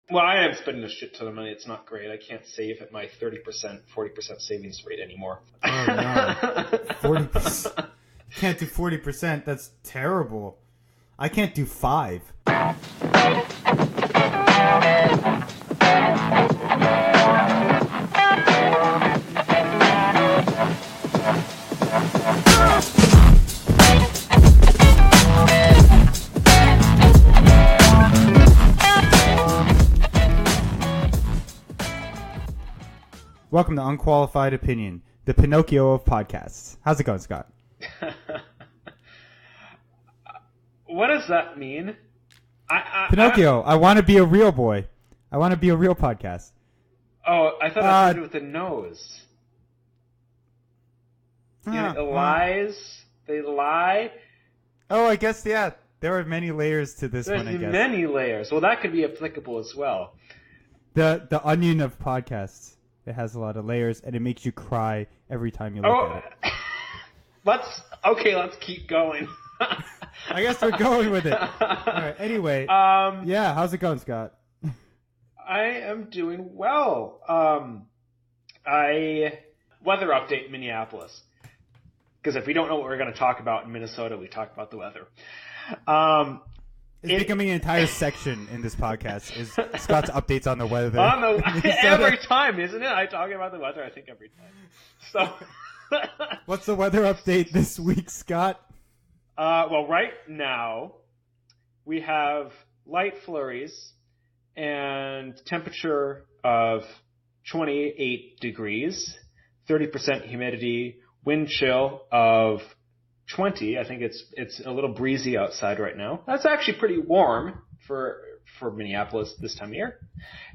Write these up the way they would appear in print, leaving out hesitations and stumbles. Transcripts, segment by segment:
Well, I am spending a shit ton of money. It's not great. I can't save at my 30%, 40% savings rate anymore. Oh, no. 40%. Can't do 40%. That's terrible. I can't do 5. Welcome to Unqualified Opinion, the Pinocchio of podcasts. How's it going, Scott? What does that mean? Pinocchio, I want to be a real boy. I want to be a real podcast. Oh, I thought it had to do with the nose. Lies. They lie. Oh, I guess, yeah. There are many layers to this one, I guess. There's many layers. Well, that could be applicable as well. The onion of podcasts. It has a lot of layers, and it makes you cry every time you look at it. Let's keep going. I guess we're going with it. All right. Anyway, yeah. How's it going, Scott? I am doing well. Weather update in Minneapolis. Because if we don't know what we're going to talk about in Minnesota, we talk about the weather. It's becoming an entire section in this podcast. Is Scott's updates on the weather? Every time, isn't it? I talk about the weather, I think, every time. So, what's the weather update this week, Scott? Well, right now, we have light flurries and temperature of 28 degrees, 30% humidity, wind chill of 20. I think it's a little breezy outside right now. That's actually pretty warm for Minneapolis this time of year.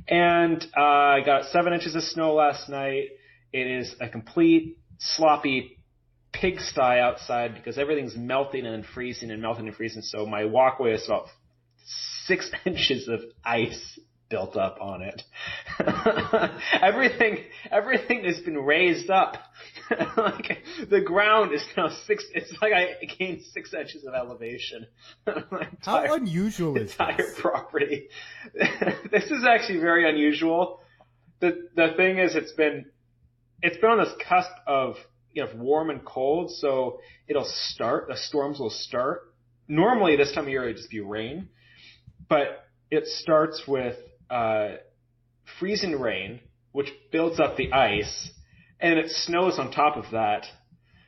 And I got 7 inches of snow last night. It is a complete sloppy pigsty outside because everything's melting and freezing and melting and freezing. So my walkway is about 6 inches of ice built up on it. Everything has been raised up. Like the ground is now 6. It's like I gained 6 inches of elevation. How unusual is this? Entire property. This is actually very unusual. The thing is, it's been on this cusp of warm and cold, so it'll start. The storms will start. Normally, this time of year, it'd just be rain, but it starts with freezing rain, which builds up the ice, and it snows on top of that,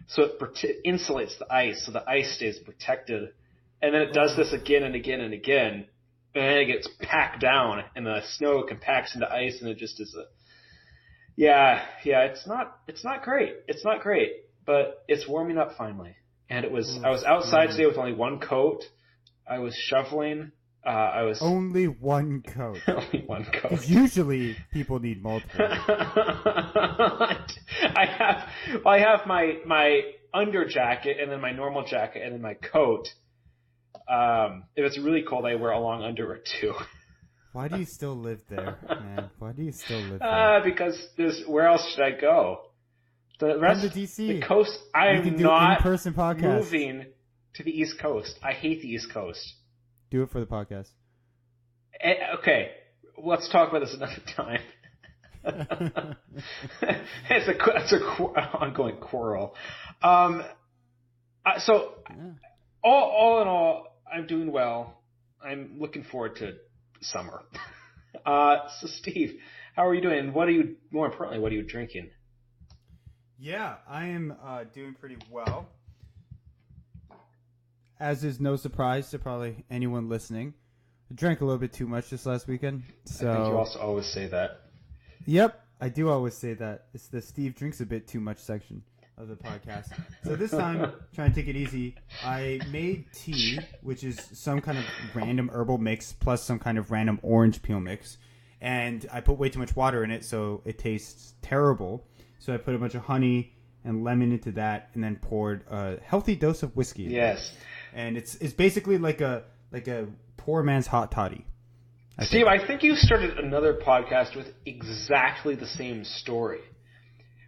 so it insulates the ice, so the ice stays protected. And then it does this again and again and again, and then it gets packed down, and the snow compacts into ice, and it just is it's not great. It's not great, but it's warming up finally. And I was outside today with only one coat. I was shoveling. Only one coat. Only one coat. 'Cause usually people need multiple. I have my under jacket and then my normal jacket and then my coat. If it's really cold, I wear a long underwear too. Why do you still live there, man? Why do you still live there? Because where else should I go? The rest Come to DC. The coast. I am not in-person podcasts. Moving to the East Coast. I hate the East Coast. Do it for the podcast. Okay, let's talk about this another time. It's a ongoing quarrel. So, all in all, I'm doing well. I'm looking forward to summer. So, Steve, how are you doing? More importantly, what are you drinking? Yeah, I am doing pretty well. As is no surprise to probably anyone listening, I drank a little bit too much this last weekend. So I think you also always say that. Yep, I do always say that. It's the Steve drinks a bit too much section of the podcast. So this time, trying to take it easy, I made tea, which is some kind of random herbal mix plus some kind of random orange peel mix. And I put way too much water in it, so it tastes terrible. So I put a bunch of honey and lemon into that, and then poured a healthy dose of whiskey. Yes. And it's basically like a poor man's hot toddy. Steve, I think you started another podcast with exactly the same story.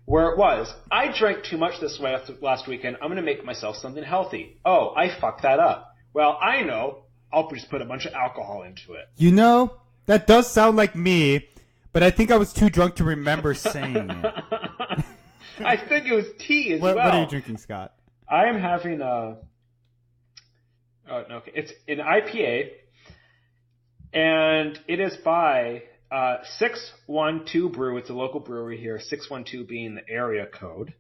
Where it was, I drank too much this last weekend, I'm going to make myself something healthy. Oh, I fucked that up. Well, I know, I'll just put a bunch of alcohol into it. You know, That does sound like me, but I think I was too drunk to remember saying it. I think it was tea as well. What are you drinking, Scott? I am having a... Oh, no, okay. It's an IPA, and it is by 612 Brew. It's a local brewery here, 612 being the area code.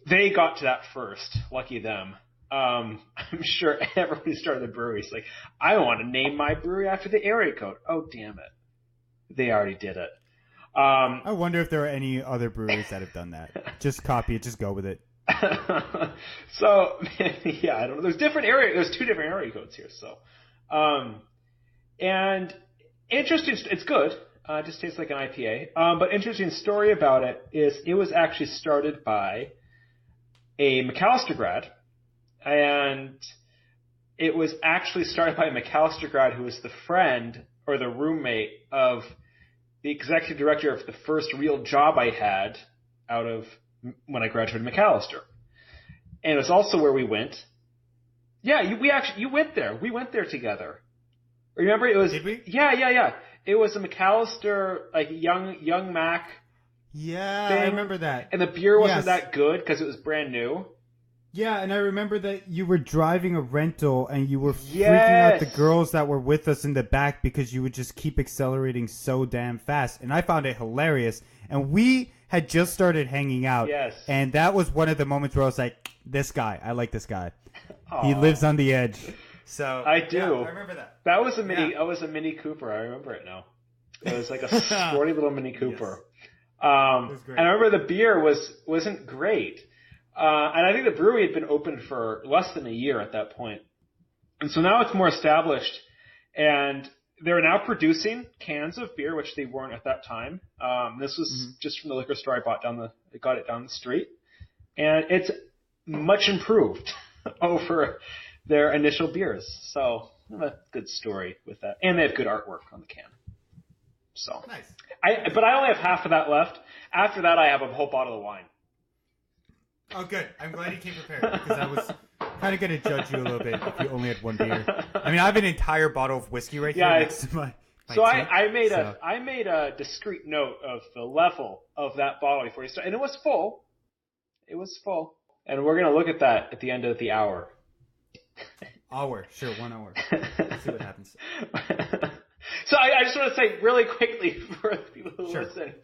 They got to that first. Lucky them. I'm sure everyone who started the brewery is like, I want to name my brewery after the area code. Oh, damn it. They already did it. I wonder if there are any other breweries that have done that. Just copy it. Just go with it. So, yeah, I don't know. There's two different area codes here. So, and interesting. It's good. It just tastes like an IPA. But interesting story about it is it was actually started by a Macalester grad. And it was actually started by a Macalester grad who was the friend or the roommate of the executive director of the first real job I had out of when I graduated Macalester. And it was also where we went. Yeah, you went there. We went there together. Remember it was... Did we? Yeah. It was a Macalester, like young Mac. Yeah, thing. I remember that. And the beer wasn't that good because it was brand new. Yeah, and I remember that you were driving a rental and you were freaking out the girls that were with us in the back because you would just keep accelerating so damn fast. And I found it hilarious. And we had just started hanging out. Yes. And that was one of the moments where I was like, this guy, I like this guy. Aww. He lives on the edge. So I do. Yeah, I remember that. That was a Mini Cooper. I remember it now. It was like a sporty little Mini Cooper. Yes. It was great. And I remember the beer wasn't great. And I think the brewery had been open for less than a year at that point. And so now it's more established. And they're now producing cans of beer, which they weren't at that time. This was just from the liquor store I got it down the street. And it's much improved over their initial beers. So a good story with that. And they have good artwork on the can. So nice. But I only have half of that left. After that, I have a whole bottle of wine. Oh, good. I'm glad you came prepared because I was kind of going to judge you a little bit if you only had one beer. I mean, I have an entire bottle of whiskey right here next to my so I made a discreet note of the level of that bottle before you start, and it was full. It was full, and we're going to look at that at the end of the hour. Sure, 1 hour. Let's see what happens. So I just want to say really quickly for the people who listen.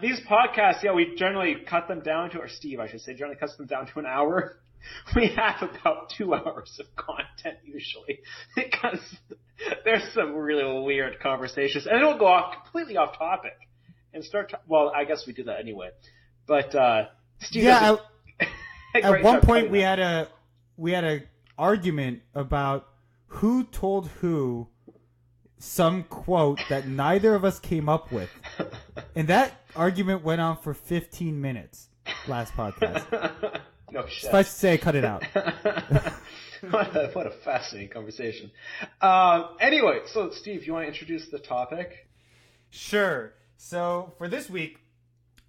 These podcasts, we generally cut them down to, or Steve, I should say, generally cuts them down to an hour. We have about 2 hours of content usually because there's some really weird conversations, and it'll go completely off topic and well, I guess we do that anyway. But Steve, at one point we had a argument about who told who some quote that neither of us came up with. And that argument went on for 15 minutes last podcast. No shit. Suffice to say, I cut it out. What a fascinating conversation. Anyway, so Steve, you want to introduce the topic? Sure. So for this week,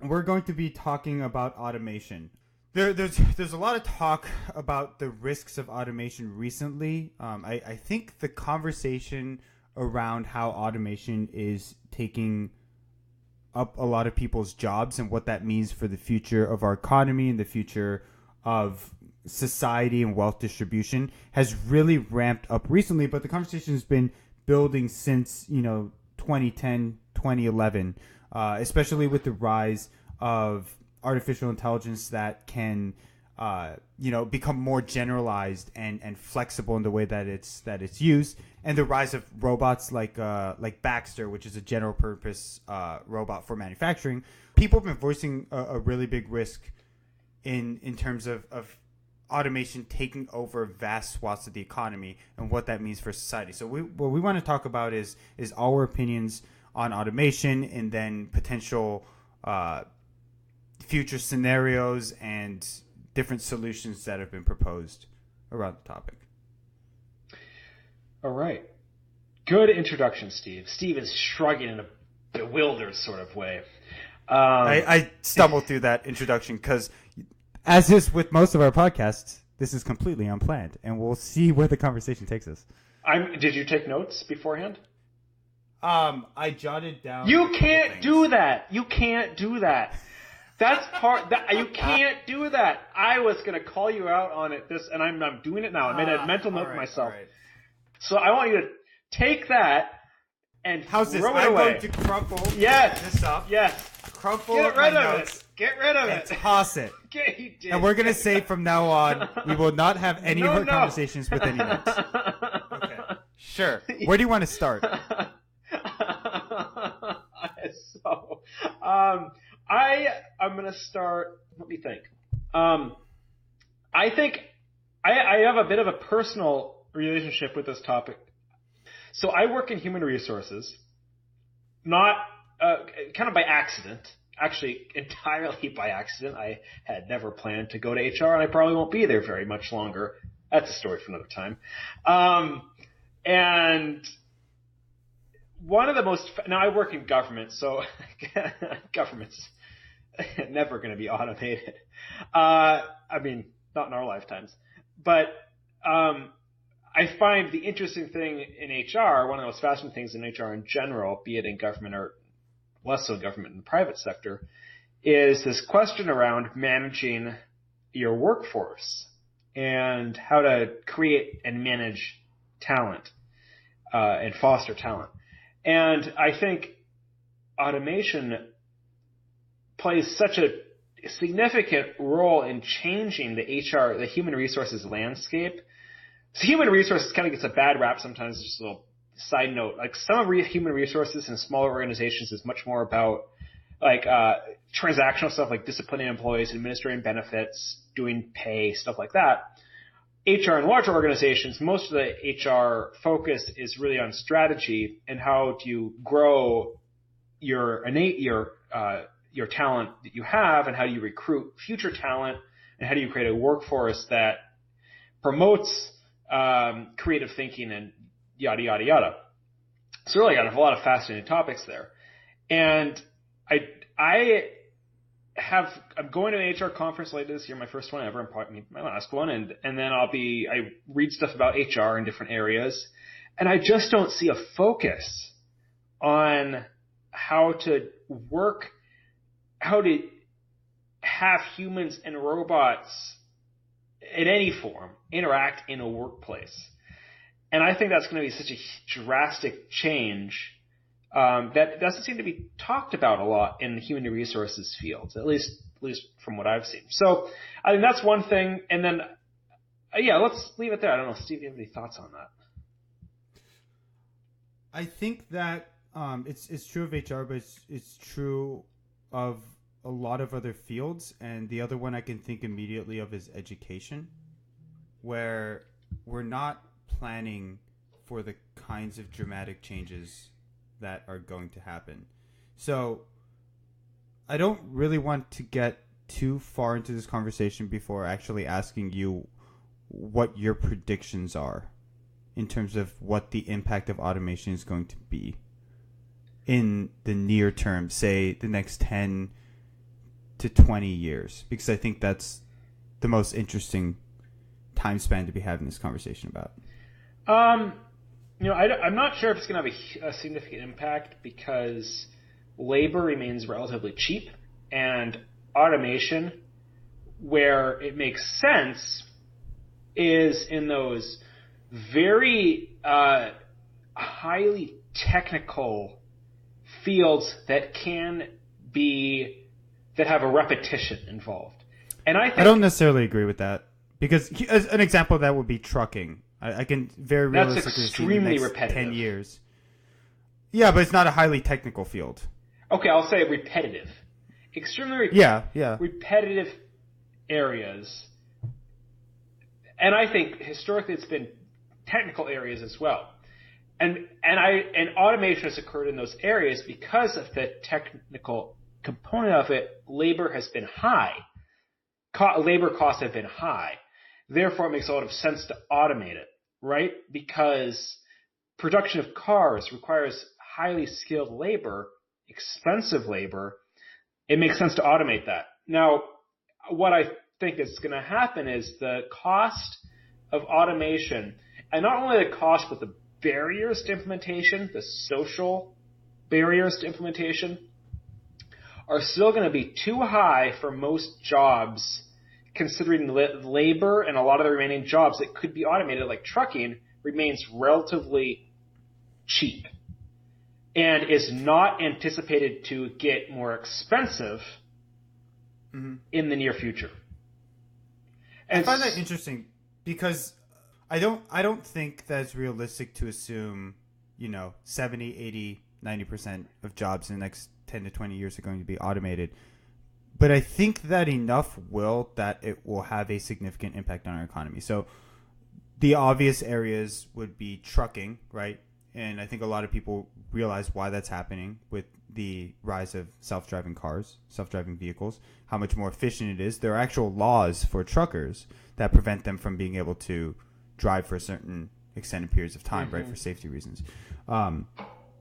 we're going to be talking about automation. There's a lot of talk about the risks of automation recently. I think the conversation around how automation is taking up a lot of people's jobs and what that means for the future of our economy and the future of society and wealth distribution has really ramped up recently, but the conversation has been building since 2010, 2011, especially with the rise of artificial intelligence that can become more generalized and flexible in the way that it's used, and the rise of robots like Baxter, which is a general purpose robot for manufacturing. People have been voicing a really big risk in terms of automation taking over vast swaths of the economy and what that means for society. So what we want to talk about is our opinions on automation, and then potential future scenarios and different solutions that have been proposed around the topic. All right. Good introduction, Steve. Steve is shrugging in a bewildered sort of way. I stumbled through that introduction because, as is with most of our podcasts, this is completely unplanned, and we'll see where the conversation takes us. Did you take notes beforehand? I jotted down. You can't do that. You can't do that. That's part that you can't do that. I was gonna call you out on it. And I'm doing it now. I made a mental note for myself. Right. So I want you to take that and how's this? throw it I'm away. Going to crumple this up. Yes. Crumple Get rid my of notes. it. Get rid of it. Toss it. Okay, and we're gonna say from now on, we will not have any of our conversations with any notes. Okay. Sure. Where do you want to start? So, I'm gonna start. Let me think. I think I have a bit of a personal relationship with this topic. So I work in human resources, not kind of by accident. Actually, entirely by accident. I had never planned to go to HR, and I probably won't be there very much longer. That's a story for another time. And one of the most now I work in government, so government's never going to be automated. I mean, not in our lifetimes. But I find the interesting thing in HR, one of the most fascinating things in HR in general, be it in government or less so in government in the private sector, is this question around managing your workforce and how to create and manage talent and foster talent. And I think automation plays such a significant role in changing the HR, the human resources landscape. So human resources kind of gets a bad rap sometimes. Just a little side note, like some of human resources in smaller organizations is much more about like transactional stuff like disciplining employees, administering benefits, doing pay, stuff like that. HR in larger organizations, most of the HR focus is really on strategy and how do you grow your talent that you have, and how do you recruit future talent, and how do you create a workforce that promotes creative thinking and yada yada yada. So really, I have a lot of fascinating topics there, and I'm going to an HR conference later this year, my first one ever, and probably my last one, and then I read stuff about HR in different areas, and I just don't see a focus on how to work, how to have humans and robots in any form interact in a workplace. And I think that's going to be such a drastic change that doesn't seem to be talked about a lot in the human resources fields, at least from what I've seen. So I think that's one thing. And then, let's leave it there. I don't know, Steve, do you have any thoughts on that? I think that it's true of HR, but it's true of a lot of other fields. And the other one I can think immediately of is education, where we're not planning for the kinds of dramatic changes that are going to happen. So I don't really want to get too far into this conversation before actually asking you what your predictions are in terms of what the impact of automation is going to be in the near term, say the next 10 to 20 years, because I think that's the most interesting time span to be having this conversation about. I'm not sure if it's going to have a significant impact because labor remains relatively cheap, and automation, where it makes sense, is in those very highly technical fields that have a repetition involved. And I don't necessarily agree with that, because as an example of that would be trucking. I can very realistically see extremely the next repetitive. 10 years. Yeah, but it's not a highly technical field. Okay, I'll say repetitive. Extremely repetitive areas. And I think historically it's been technical areas as well. And automation has occurred in those areas because of the technical component of it. Labor has been high. Labor costs have been high. Therefore, it makes a lot of sense to automate it, right? Because production of cars requires highly skilled labor, expensive labor. It makes sense to automate that. Now, what I think is going to happen is the cost of automation, and not only the cost, but the barriers to implementation, the social barriers to implementation are still going to be too high for most jobs, considering labor and a lot of the remaining jobs that could be automated, like trucking, remains relatively cheap and is not anticipated to get more expensive in the near future. And I find that interesting because I don't think that it's realistic to assume, 70, 80, 90% of jobs in the next 10 to 20 years are going to be automated. But I think that enough will that it will have a significant impact on our economy. So the obvious areas would be trucking, right? And I think a lot of people realize why that's happening with the rise of self-driving cars, self-driving vehicles, how much more efficient it is. There are actual laws for truckers that prevent them from being able to drive for a certain extended periods of time, right, for safety reasons.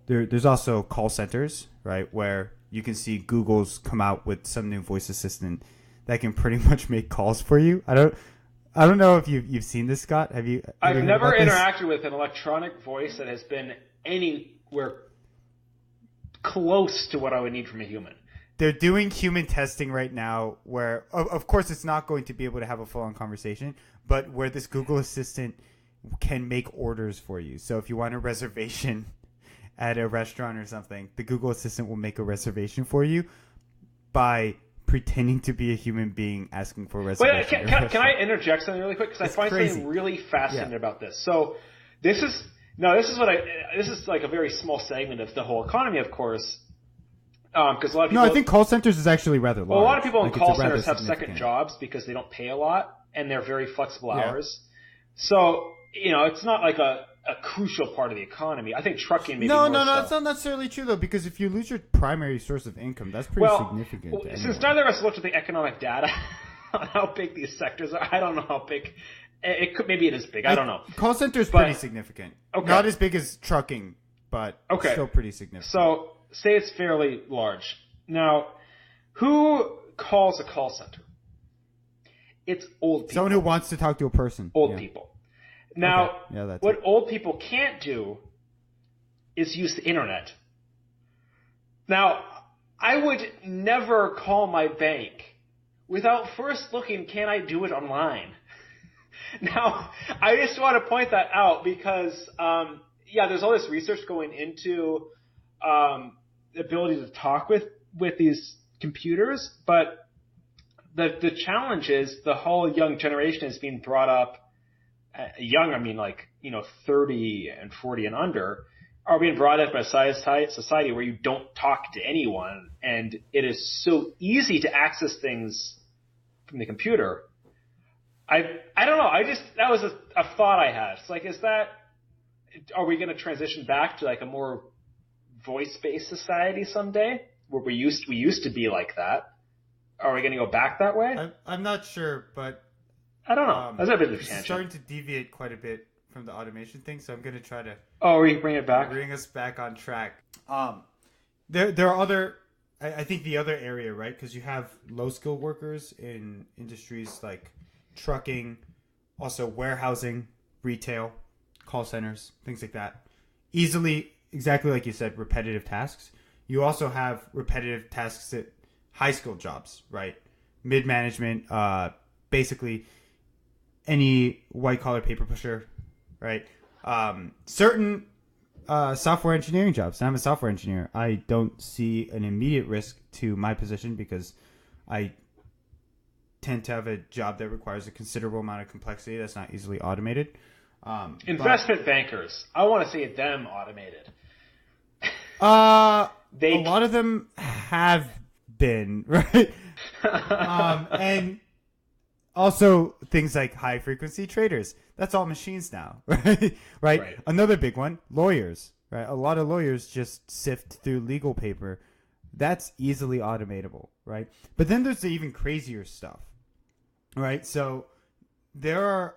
There's also call centers, right, where you can see Google's come out with some new voice assistant that can pretty much make calls for you. I don't know if you've seen this, Scott. Have you? I've never interacted with an electronic voice that has been anywhere close to what I would need from a human. They're doing human testing right now where, of course, it's not going to be able to have a full-on conversation, but where this Google Assistant can make orders for you. So if you want a reservation at a restaurant or something, the Google Assistant will make a reservation for you by pretending to be a human being asking for a reservation. Wait, can I interject something really quick? Because I find something really fascinating about this. So this is like a very small segment of the whole economy, of course. Because a lot of people. No, I think call centers is actually rather large. Well, a lot of people in call centers have second jobs because they don't pay a lot and they're very flexible hours. So it's not like a crucial part of the economy. I think trucking maybe more so. That's not necessarily true, though, because if you lose your primary source of income, that's pretty significant. Well, since neither of us looked at the economic data on how big these sectors are, I don't know how big. Maybe it is big. I don't know. Call center is pretty significant. Okay. Not as big as trucking, but still pretty significant. So say it's fairly large. Now, who calls a call center? It's old people. Someone who wants to talk to a person. Old people. Now, that's what old people can't do is use the internet. Now, I would never call my bank without first looking, can I do it online? Now, I just want to point that out because, there's all this research going into the ability to talk with these computers, but the challenge is the whole young generation is being brought up. Young, I mean 30 and 40 and under, are being brought up by a society where you don't talk to anyone, and it is so easy to access things from the computer. I don't know. That was a thought I had. It's are we going to transition back to like a more voice-based society someday, where we used to be like that? Are we going to go back that way? I'm not sure, but. I don't know. That's a bit of a tangent. It's starting to deviate quite a bit from the automation thing, so I'm going to try to. Oh, we bring it back. Bring us back on track. There are other. I think the other area, right? Because you have low skilled workers in industries like trucking, also warehousing, retail, call centers, things like that. Easily, exactly like you said, repetitive tasks. You also have repetitive tasks at high skilled jobs, right? Mid management, basically. Any white-collar paper pusher, right? Certain software engineering jobs. And I'm a software engineer. I don't see an immediate risk to my position because I tend to have a job that requires a considerable amount of complexity that's not easily automated. Investment bankers. I want to see them automated. A lot of them have been, right? And... also, things like high-frequency traders. That's all machines now, right? Right? Another big one, lawyers. Right? A lot of lawyers just sift through legal paper. That's easily automatable, right? But then there's the even crazier stuff, right? So there are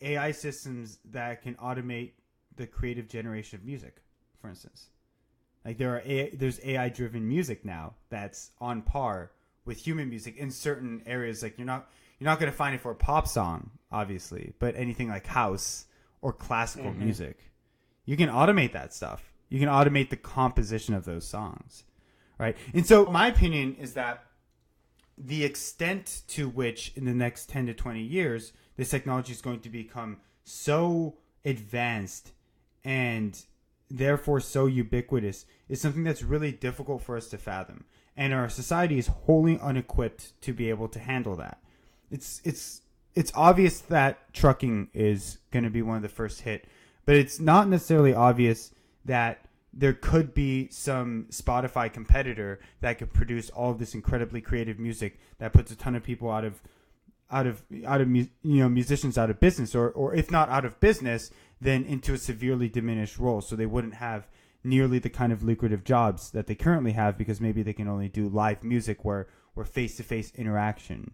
AI systems that can automate the creative generation of music, for instance. Like there's AI-driven music now that's on par with human music in certain areas. Like you're not going to find it for a pop song, obviously, but anything like house or classical music, you can automate that stuff You can automate the composition of those songs, right? And so my opinion is that the extent to which in the next 10 to 20 years this technology is going to become so advanced and therefore so ubiquitous is something that's really difficult for us to fathom. And our society is wholly unequipped to be able to handle that. It's obvious that trucking is going to be one of the first hit, but it's not necessarily obvious that there could be some Spotify competitor that could produce all of this incredibly creative music that puts a ton of people out of musicians out of business, or if not out of business, then into a severely diminished role, so they wouldn't have nearly the kind of lucrative jobs that they currently have, because maybe they can only do live music where face-to-face interaction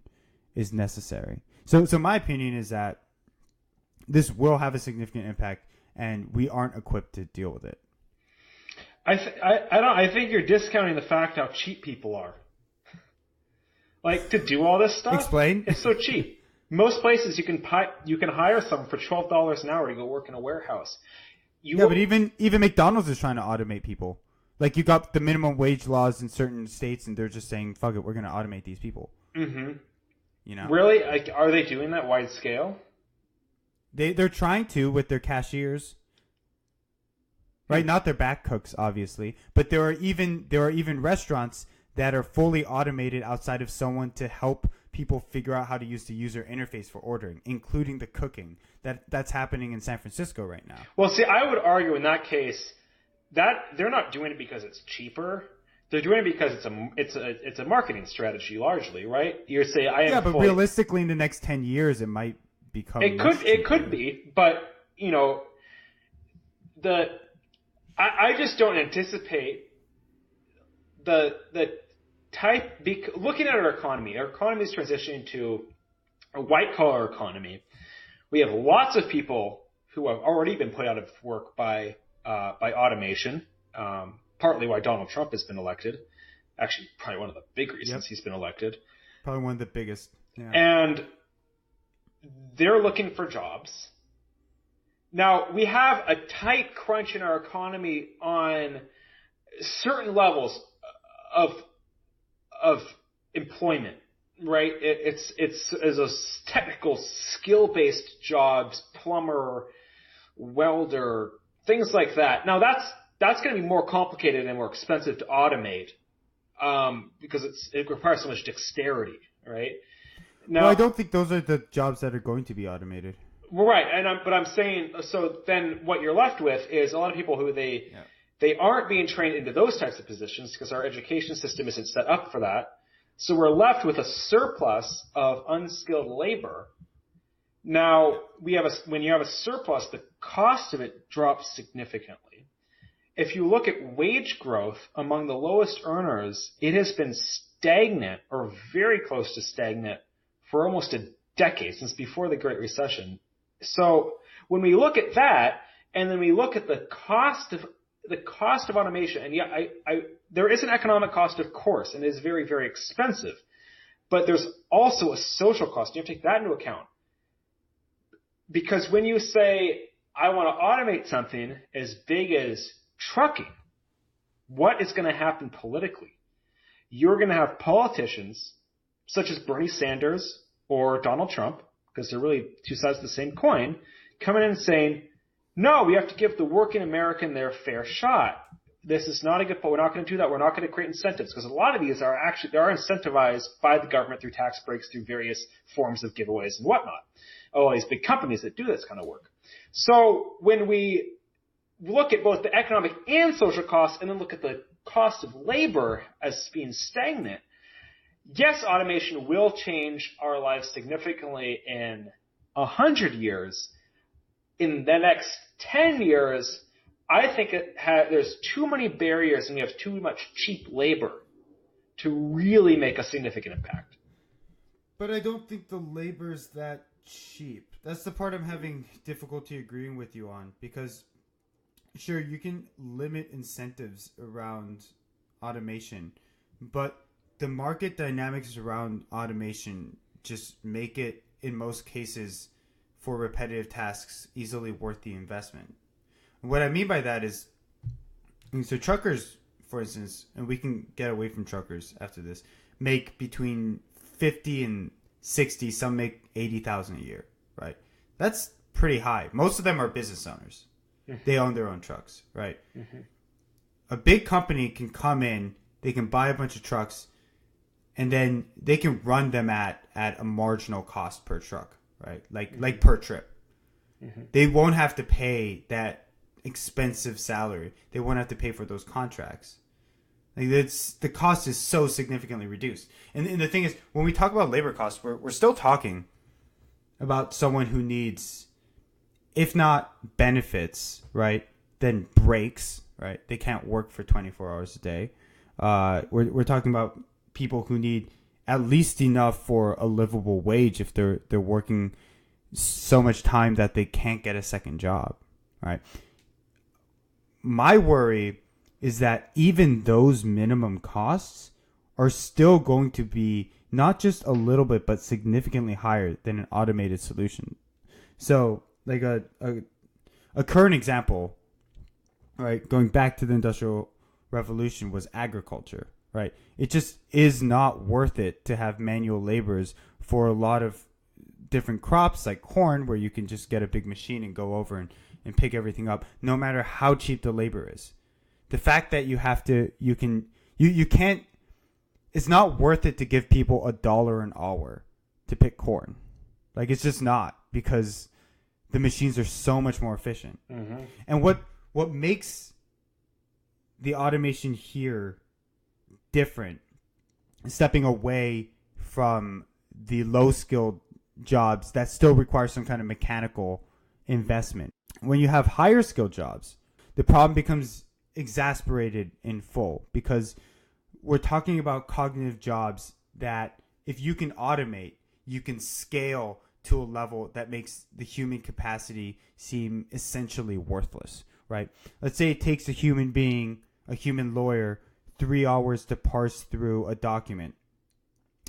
is necessary. So my opinion is that this will have a significant impact, and we aren't equipped to deal with it. I think you're discounting the fact how cheap people are. Like, to do all this stuff. Explain. It's so cheap. Most places you can hire someone for $12 an hour to go work in a warehouse. But even McDonald's is trying to automate people. Like, you got the minimum wage laws in certain states, and they're just saying, "Fuck it, we're going to automate these people." Mm-hmm. You know? Really? Like, are they doing that wide scale? They're trying to with their cashiers. Right, not their back cooks, obviously, but there are even restaurants that are fully automated outside of someone to help people figure out how to use the user interface for ordering, including the cooking. That's happening in San Francisco right now. Well, see, I would argue in that case that they're not doing it because it's cheaper. They're doing it because it's a marketing strategy largely, right? You say but realistically, in the next 10 years, it might become. It could be, but you know, I just don't anticipate the type. Looking at our economy is transitioning to a white collar economy. We have lots of people who have already been put out of work by automation. Partly why Donald Trump has been elected. Actually, probably one of the big reasons he's been elected. Probably one of the biggest. Yeah. And they're looking for jobs. Now, we have a tight crunch in our economy on certain levels of employment, right? It's a technical skill-based jobs, plumber, welder, things like that. Now, that's going to be more complicated and more expensive to automate because it requires so much dexterity, right? Now, well, I don't think those are the jobs that are going to be automated. Well, right, but I'm saying, so then what you're left with is a lot of people who they aren't being trained into those types of positions because our education system isn't set up for that. So we're left with a surplus of unskilled labor. Now, when you have a surplus, the cost of it drops significantly. If you look at wage growth among the lowest earners, it has been stagnant or very close to stagnant for almost a decade, since before the Great Recession. So when we look at that, and then we look at the cost of automation, and there is an economic cost, of course, and it is very, very expensive. But there's also a social cost. You have to take that into account. Because when you say, I want to automate something as big as trucking, what is going to happen politically? You're going to have politicians such as Bernie Sanders or Donald Trump, because they're really two sides of the same coin, coming in and saying, no, we have to give the working American their fair shot. This is not a good point. We're not going to do that. We're not going to create incentives, because a lot of these are incentivized by the government through tax breaks, through various forms of giveaways and whatnot. All these big companies that do this kind of work. So when we look at both the economic and social costs, and then look at the cost of labor as being stagnant, yes, automation will change our lives significantly in 100 years. In the next 10 years, I think there's too many barriers and we have too much cheap labor to really make a significant impact. But I don't think the labor's that cheap. That's the part I'm having difficulty agreeing with you on, because sure, you can limit incentives around automation, but the market dynamics around automation just make it, in most cases, for repetitive tasks, easily worth the investment. And what I mean by that is, And so truckers, for instance, and we can get away from truckers after this, make between 50 and 60. Some make 80,000 a year, right? That's pretty high. Most of them are business owners. They own their own trucks, right? Mm-hmm. A big company can come in, they can buy a bunch of trucks, and then they can run them at a marginal cost per truck, right? Like per trip. Mm-hmm. They won't have to pay that expensive salary. They won't have to pay for those contracts. Like the cost is so significantly reduced. And the thing is, when we talk about labor costs, we're still talking about someone who needs, if not benefits, right, then breaks, right? They can't work for 24 hours a day. We're talking about people who need at least enough for a livable wage if they're working so much time that they can't get a second job, right? My worry is that even those minimum costs are still going to be not just a little bit, but significantly higher than an automated solution. So, like a current example, right, going back to the Industrial Revolution, was agriculture, right? It just is not worth it to have manual laborers for a lot of different crops like corn, where you can just get a big machine and go over and pick everything up, no matter how cheap the labor is. The fact that you can't, it's not worth it to give people $1 an hour to pick corn. Like, it's just not, because the machines are so much more efficient. Mm-hmm. And what makes the automation here different, stepping away from the low-skilled jobs that still require some kind of mechanical investment. When you have higher skilled jobs, the problem becomes exasperated in full, because we're talking about cognitive jobs that if you can automate, you can scale to a level that makes the human capacity seem essentially worthless, right? Let's say it takes a human being, a human lawyer, 3 hours to parse through a document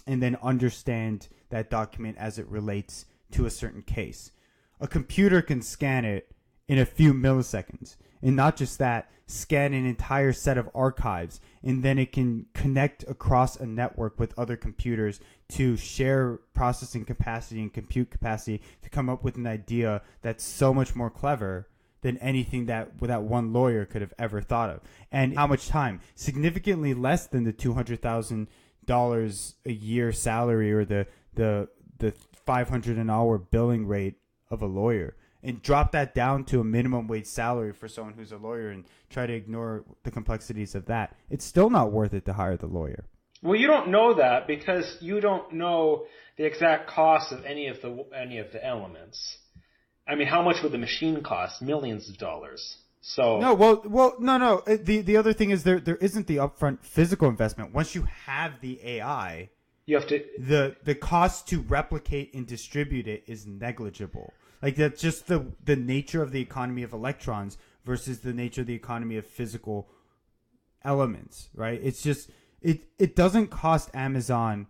and then understand that document as it relates to a certain case. A computer can scan it in a few milliseconds. And not just that, scan an entire set of archives, and then it can connect across a network with other computers to share processing capacity and compute capacity to come up with an idea that's so much more clever than anything that one lawyer could have ever thought of. And how much time? Significantly less than the $200,000 a year salary or the $500 an hour billing rate of a lawyer. And drop that down to a minimum wage salary for someone who's a lawyer and try to ignore the complexities of that. It's still not worth it to hire the lawyer. Well, you don't know that because you don't know the exact cost of any of the elements. I mean, how much would the machine cost? Millions of dollars. So no. The other thing is there isn't the upfront physical investment. Once you have the AI, you have to the cost to replicate and distribute it is negligible. Like, that's just the nature of the economy of electrons versus the nature of the economy of physical elements, right? It's just, it doesn't cost Amazon,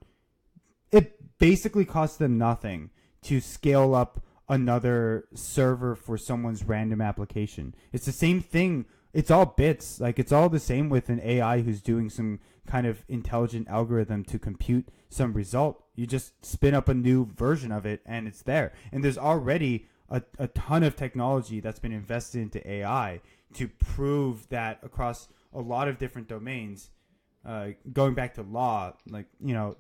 it basically costs them nothing to scale up another server for someone's random application. It's the same thing. It's all bits. Like, it's all the same with an AI who's doing some kind of intelligent algorithm to compute some result. You just spin up a new version of it and it's there. And there's already a ton of technology that's been invested into AI to prove that across a lot of different domains, going back to law, like, you know,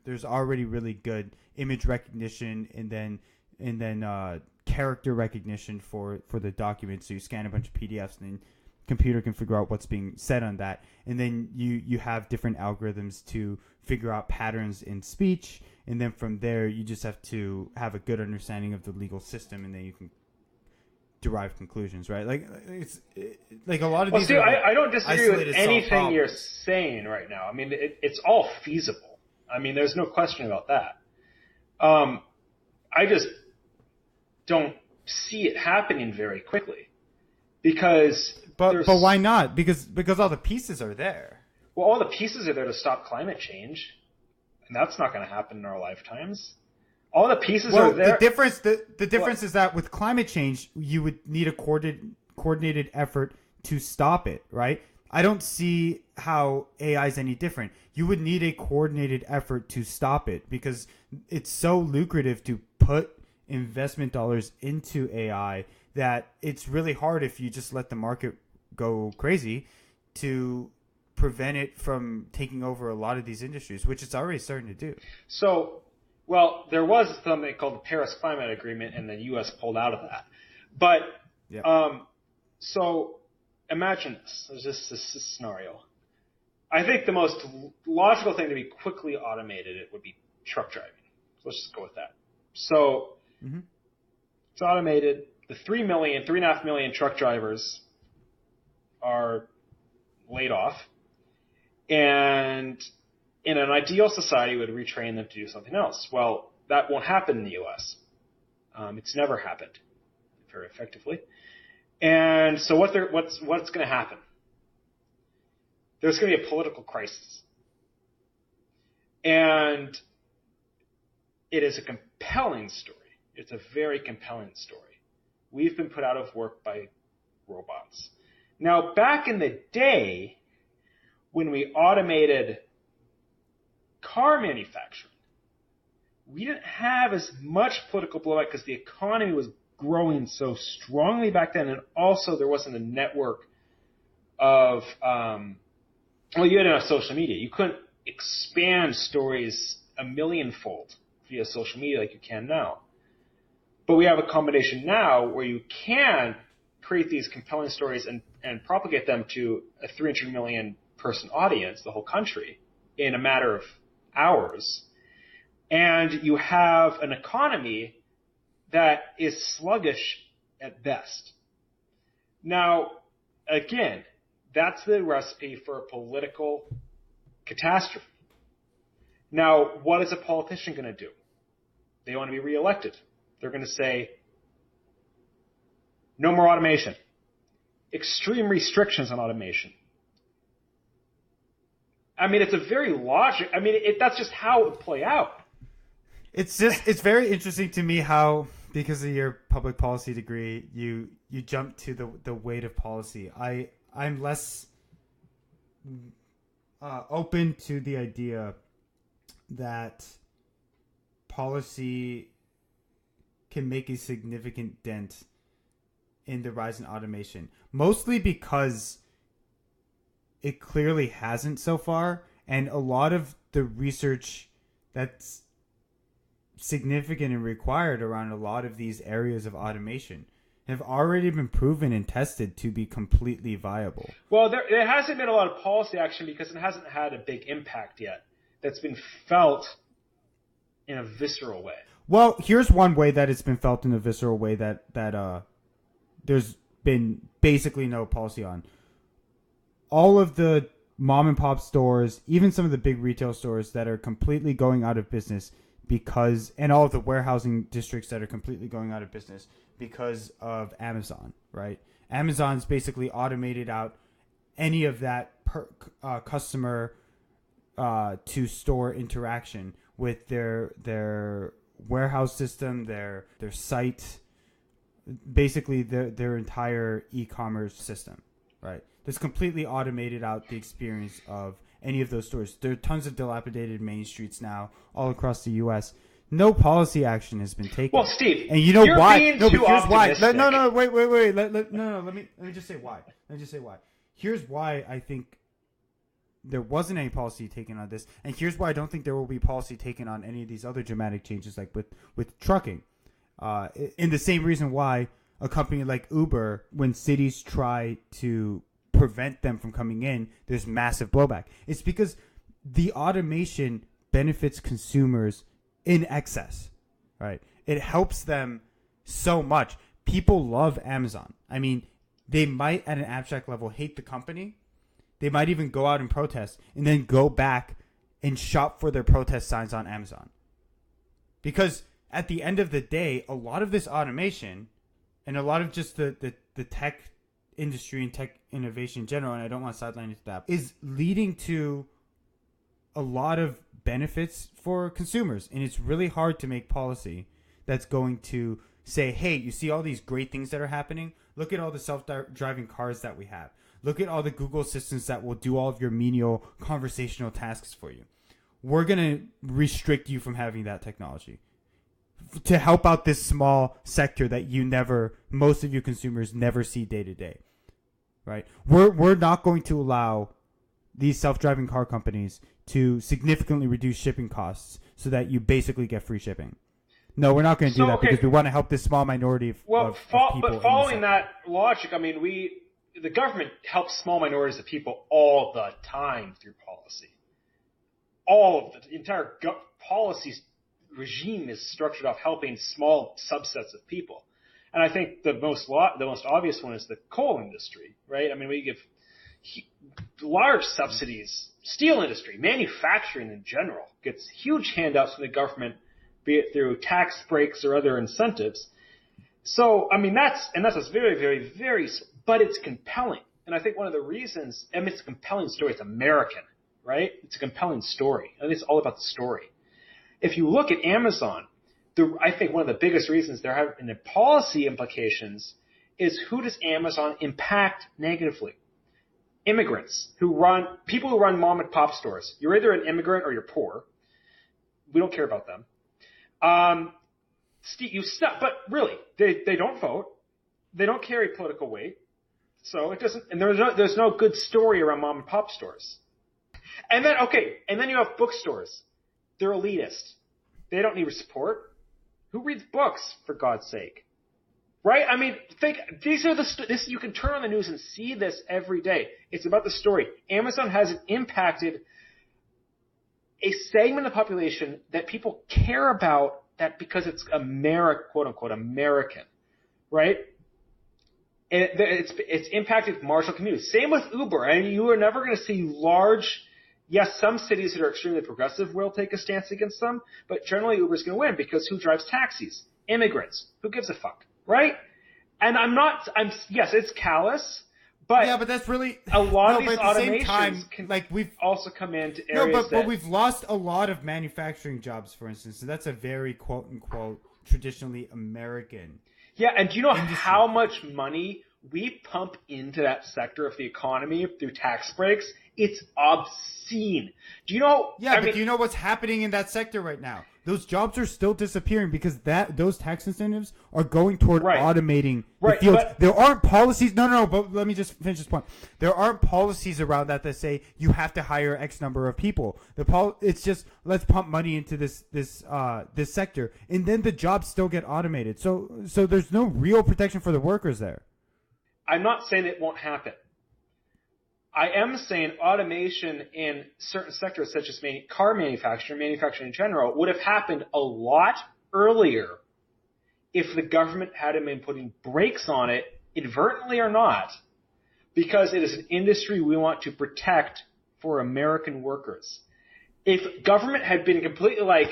there's already really good image recognition and then character recognition for the document. So you scan a bunch of PDFs and then computer can figure out what's being said on that. And then you have different algorithms to figure out patterns in speech. And then from there, you just have to have a good understanding of the legal system, and then you can derive conclusions, right? Like, it's like a lot of these. I don't disagree with anything you're saying right now. I mean, it's all feasible. I mean, there's no question about that. I just don't see it happening very quickly because. But why not? Because all the pieces are there. Well, all the pieces are there to stop climate change, and that's not going to happen in our lifetimes. All the pieces are there. The difference is that with climate change, you would need a coordinated effort to stop it, right? I don't see how AI is any different. You would need a coordinated effort to stop it because it's so lucrative to put investment dollars into AI that it's really hard if you just let the market go crazy to prevent it from taking over a lot of these industries, which it's already starting to do. So, well, there was something called the Paris Climate Agreement, and the U.S. pulled out of that. But, Yep. So imagine this. There's this scenario. I think the most logical thing to be quickly automated it would be truck driving. So let's just go with that. So it's automated. The 3.5 million truck drivers are laid off. And in an ideal society, we would retrain them to do something else. Well, that won't happen in the U.S. It's never happened very effectively. And so what's going to happen? There's going to be a political crisis. And it is a compelling story. It's a very compelling story. We've been put out of work by robots. Now, back in the day, when we automated car manufacturing, we didn't have as much political blowback because the economy was growing so strongly back then, and also there wasn't a network of you had enough social media. You couldn't expand stories a millionfold via social media like you can now. But we have a combination now where you can create these compelling stories and propagate them to a 300 million person audience, the whole country, in a matter of hours. And you have an economy that is sluggish at best. Now, again, that's the recipe for a political catastrophe. Now, what is a politician going to do? They want to be reelected. They're going to say, no more automation. Extreme restrictions on automation. I mean, it's a very logical. I mean, that's just how it would play out. It's very interesting to me how, because of your public policy degree, you jump to the weight of policy. I'm less open to the idea that policy can make a significant dent in the rise in automation, mostly because it clearly hasn't so far, and a lot of the research that's significant and required around a lot of these areas of automation have already been proven and tested to be completely viable. Well, there hasn't been a lot of policy action because it hasn't had a big impact yet that's been felt in a visceral way. Well, here's one way that it's been felt in a visceral way that there's been basically no policy on. All of the mom and pop stores, even some of the big retail stores that are completely going out of business and all of the warehousing districts that are completely going out of business because of Amazon, right? Amazon's basically automated out any of that customer to store interaction with their warehouse system, their site, basically their entire e-commerce system, right? That's completely automated out the experience of any of those stores. There are tons of dilapidated main streets now all across the U.S. No policy action has been taken. Well, Steve, and you know you're why? being No, too but here's why. optimistic. No, wait. Let me just say why. Let me just say why. Here's why I think there wasn't any policy taken on this, and here's why I don't think there will be policy taken on any of these other dramatic changes, like with trucking. In the same reason why a company like Uber, when cities try to prevent them from coming in, there's massive blowback. It's because the automation benefits consumers in excess, right? It helps them so much. People love Amazon. I mean, they might at an abstract level hate the company. They might even go out and protest and then go back and shop for their protest signs on Amazon. Because at the end of the day, a lot of this automation and a lot of just the tech industry and tech innovation in general, and I don't want to sideline into that, is leading to a lot of benefits for consumers. And it's really hard to make policy that's going to say, hey, you see all these great things that are happening? Look at all the self-driving cars that we have. Look at all the Google assistants that will do all of your menial conversational tasks for you. We're going to restrict you from having that technology to help out this small sector that most of you consumers never see day to day, right? We're not going to allow these self-driving car companies to significantly reduce shipping costs so that you basically get free shipping. No, we're not going to do that because we want to help this small minority of people. But following that logic, I mean, the government helps small minorities of people all the time through policy. All of the entire policy regime is structured off helping small subsets of people. And I think the most obvious one is the coal industry, right? I mean, we give large subsidies. Steel industry, manufacturing in general, gets huge handouts from the government, be it through tax breaks or other incentives. So, I mean, that's very, very, very, but it's compelling. And I think one of the reasons, I mean, it's a compelling story. It's American, right? It's a compelling story. I think it's all about the story. If you look at Amazon, I think one of the biggest reasons they're having the policy implications is who does Amazon impact negatively? Immigrants people who run mom and pop stores. You're either an immigrant or you're poor. We don't care about them. But really, they don't vote. They don't carry political weight. So it doesn't, and there's no good story around mom and pop stores. And then you have bookstores. They're elitist. They don't need support. Who reads books, for God's sake? Right? I mean, this you can turn on the news and see this every day. It's about the story. Amazon has impacted a segment of the population that people care about that because it's quote unquote American, right? And it's impacted marginal communities. Same with Uber. I mean, you are never going to see some cities that are extremely progressive will take a stance against them, but generally Uber's going to win because who drives taxis? Immigrants. Who gives a fuck? Right? And yes, it's callous, but yeah, but that's really a lot of these automations we've also come into areas but we've lost a lot of manufacturing jobs, for instance. So that's a very quote unquote traditionally American. Yeah, and do you know how much money we pump into that sector of the economy through tax breaks? It's obscene. Do you know? Yeah, but do you know what's happening in that sector right now? Those jobs are still disappearing because those tax incentives are going toward automating the fields. There aren't policies. No. But let me just finish this point. There aren't policies around that say you have to hire X number of people. It's just let's pump money into this sector, and then the jobs still get automated. So there's no real protection for the workers there. I'm not saying it won't happen. I am saying automation in certain sectors, such as car manufacturing in general, would have happened a lot earlier if the government hadn't been putting brakes on it, inadvertently or not, because it is an industry we want to protect for American workers. If government had been completely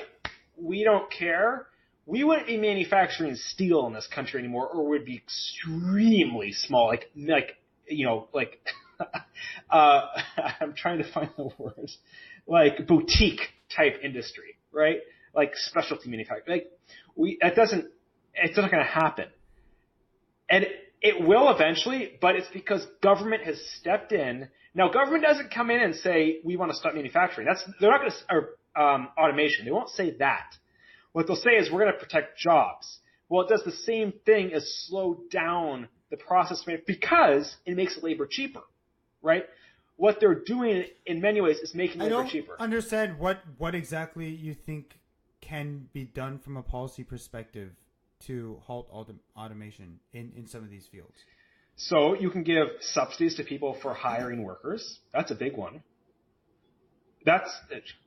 we don't care, we wouldn't be manufacturing steel in this country anymore, or would be extremely small, I'm trying to find the words, like boutique type industry, right? Like specialty manufacturing. It's not going to happen. And it will eventually, but it's because government has stepped in. Now, government doesn't come in and say, we want to stop manufacturing. They're not going to, automation. They won't say that. What they'll say is we're going to protect jobs. Well, it does the same thing as slow down the process because it makes labor cheaper. Right? What they're doing in many ways is making labor cheaper. I don't understand what exactly you think can be done from a policy perspective to halt automation in some of these fields. So you can give subsidies to people for hiring workers. That's a big one. That's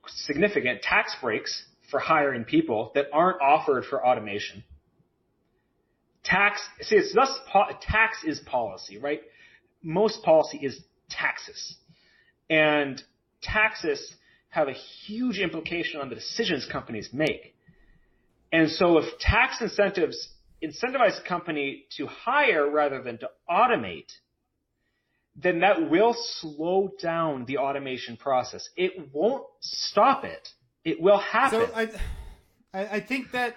significant. Tax breaks for hiring people that aren't offered for automation. Tax is policy, right? Most policy is taxes. And taxes have a huge implication on the decisions companies make. And so if tax incentives incentivize a company to hire rather than to automate, then that will slow down the automation process. It won't stop it. It will happen. So I think that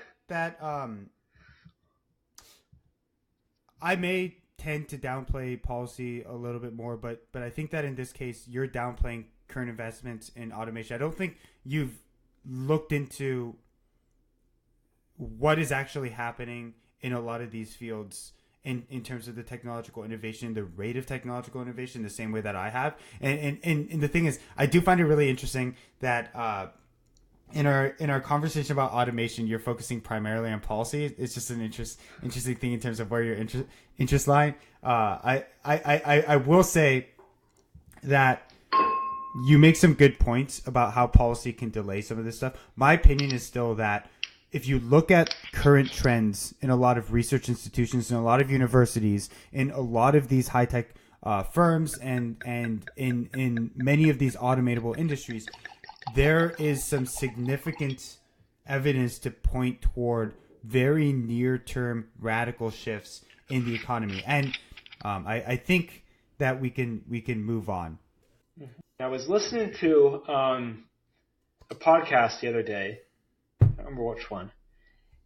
I may tend to downplay policy a little bit more, but I think that in this case, you're downplaying current investments in automation. I don't think you've looked into what is actually happening in a lot of these fields in terms of the technological innovation, the rate of technological innovation, the same way that I have. And the thing is, I do find it really interesting that in our conversation about automation, you're focusing primarily on policy. It's just an interesting thing in terms of where your interest lie. I will say that you make some good points about how policy can delay some of this stuff. My opinion is still that if you look at current trends in a lot of research institutions, in a lot of universities, in a lot of these high tech firms, and in many of these automatable industries, there is some significant evidence to point toward very near term radical shifts in the economy, and I think that we can move on. I was listening to a podcast the other day. I don't remember which one.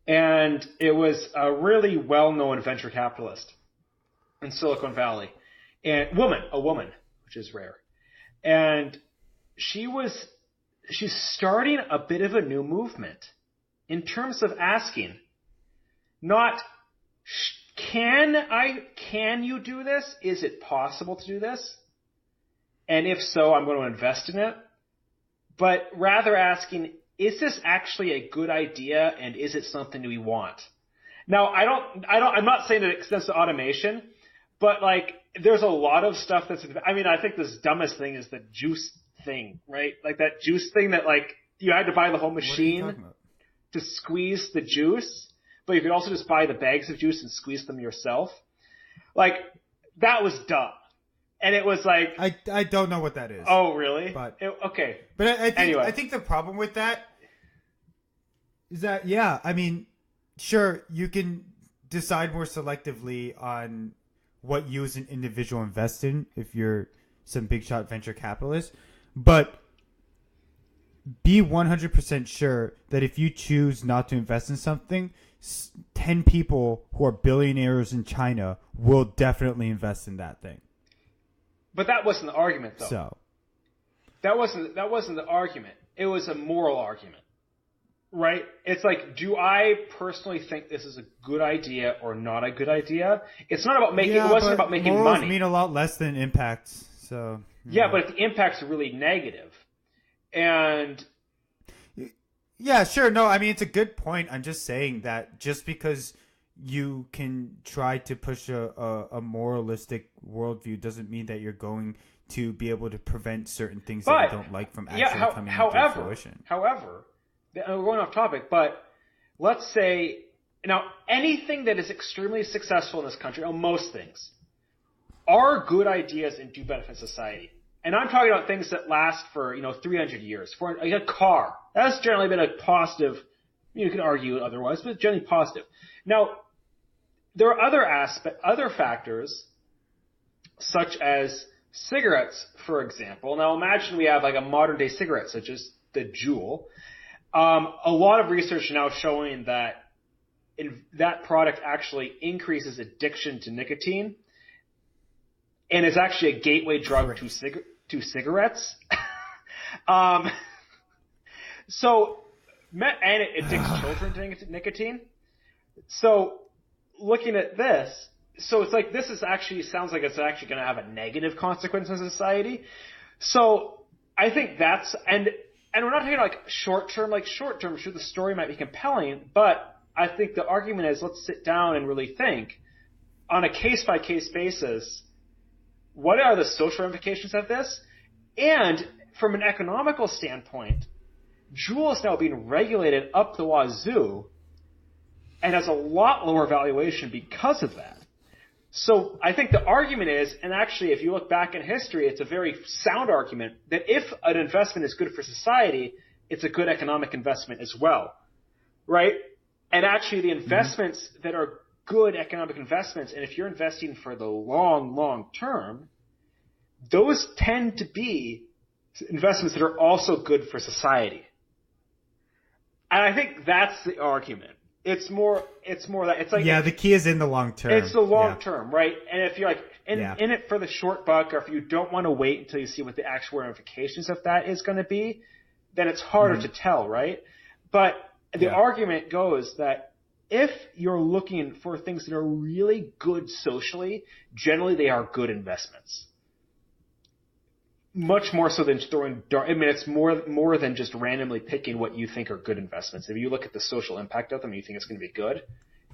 And it was a really well-known venture capitalist in Silicon Valley. And a woman, which is rare. And she's starting a bit of a new movement in terms of asking, not, can you do this? Is it possible to do this? And if so, I'm going to invest in it. But rather asking, is this actually a good idea, and is it something we want? Now, I'm not saying that it extends to automation, but like, there's a lot of stuff I think this dumbest thing is the juice thing, right? Like that juice thing that like, you had to buy the whole machine to squeeze the juice, but you could also just buy the bags of juice and squeeze them yourself. Like, that was dumb. And it was like, I don't know what that is. Oh, really? Okay. But I think anyway. I think the problem with that is that, yeah, I mean, sure, you can decide more selectively on what you as an individual invest in if you're some big shot venture capitalist, but be 100% sure that if you choose not to invest in something, 10 people who are billionaires in China will definitely invest in that thing. But that wasn't the argument, though. So that wasn't the argument. It was a moral argument, right? It's like, do I personally think this is a good idea or not a good idea? It's not about making. It wasn't about making morals money. Mean a lot less than impacts. So yeah, but if the impacts are really negative, and yeah, sure. No, I mean, it's a good point. I'm just saying that just because you can try to push a moralistic worldview doesn't mean that you're going to be able to prevent certain things that you don't like from actually coming into fruition. However, we're going off topic, but let's say, now, anything that is extremely successful in this country, or most things, are good ideas and do benefit society. And I'm talking about things that last for, 300 years. For a car, that's generally been a positive. You can argue otherwise, but it's generally positive. Now, there are other factors, such as cigarettes, for example. Now, imagine we have like a modern day cigarette, such as the Juul. A lot of research now showing that that product actually increases addiction to nicotine, and is actually a gateway drug to cigarettes. And it addicts children to nicotine. So, looking at this, so it's like, this is actually sounds like it's actually going to have a negative consequence in society. So I think and we're not talking like short term, sure, the story might be compelling, but I think the argument is, let's sit down and really think on a case by case basis, what are the social ramifications of this? And from an economical standpoint, Juul is now being regulated up the wazoo and has a lot lower valuation because of that. So I think the argument is, and actually if you look back in history, it's a very sound argument, that if an investment is good for society, it's a good economic investment as well, right? And actually the investments that are good economic investments, and if you're investing for the long, long term, those tend to be investments that are also good for society. And I think that's the argument. that it's like, the key is in the long term. It's the long term, right? And if you're like in it for the short buck, or if you don't want to wait until you see what the actual ramifications of that is going to be, then it's harder to tell, right? But the argument goes that if you're looking for things that are really good socially, generally they are good investments. Much more so than throwing dart. I mean, it's more than just randomly picking what you think are good investments. If you look at the social impact of them and you think it's going to be good,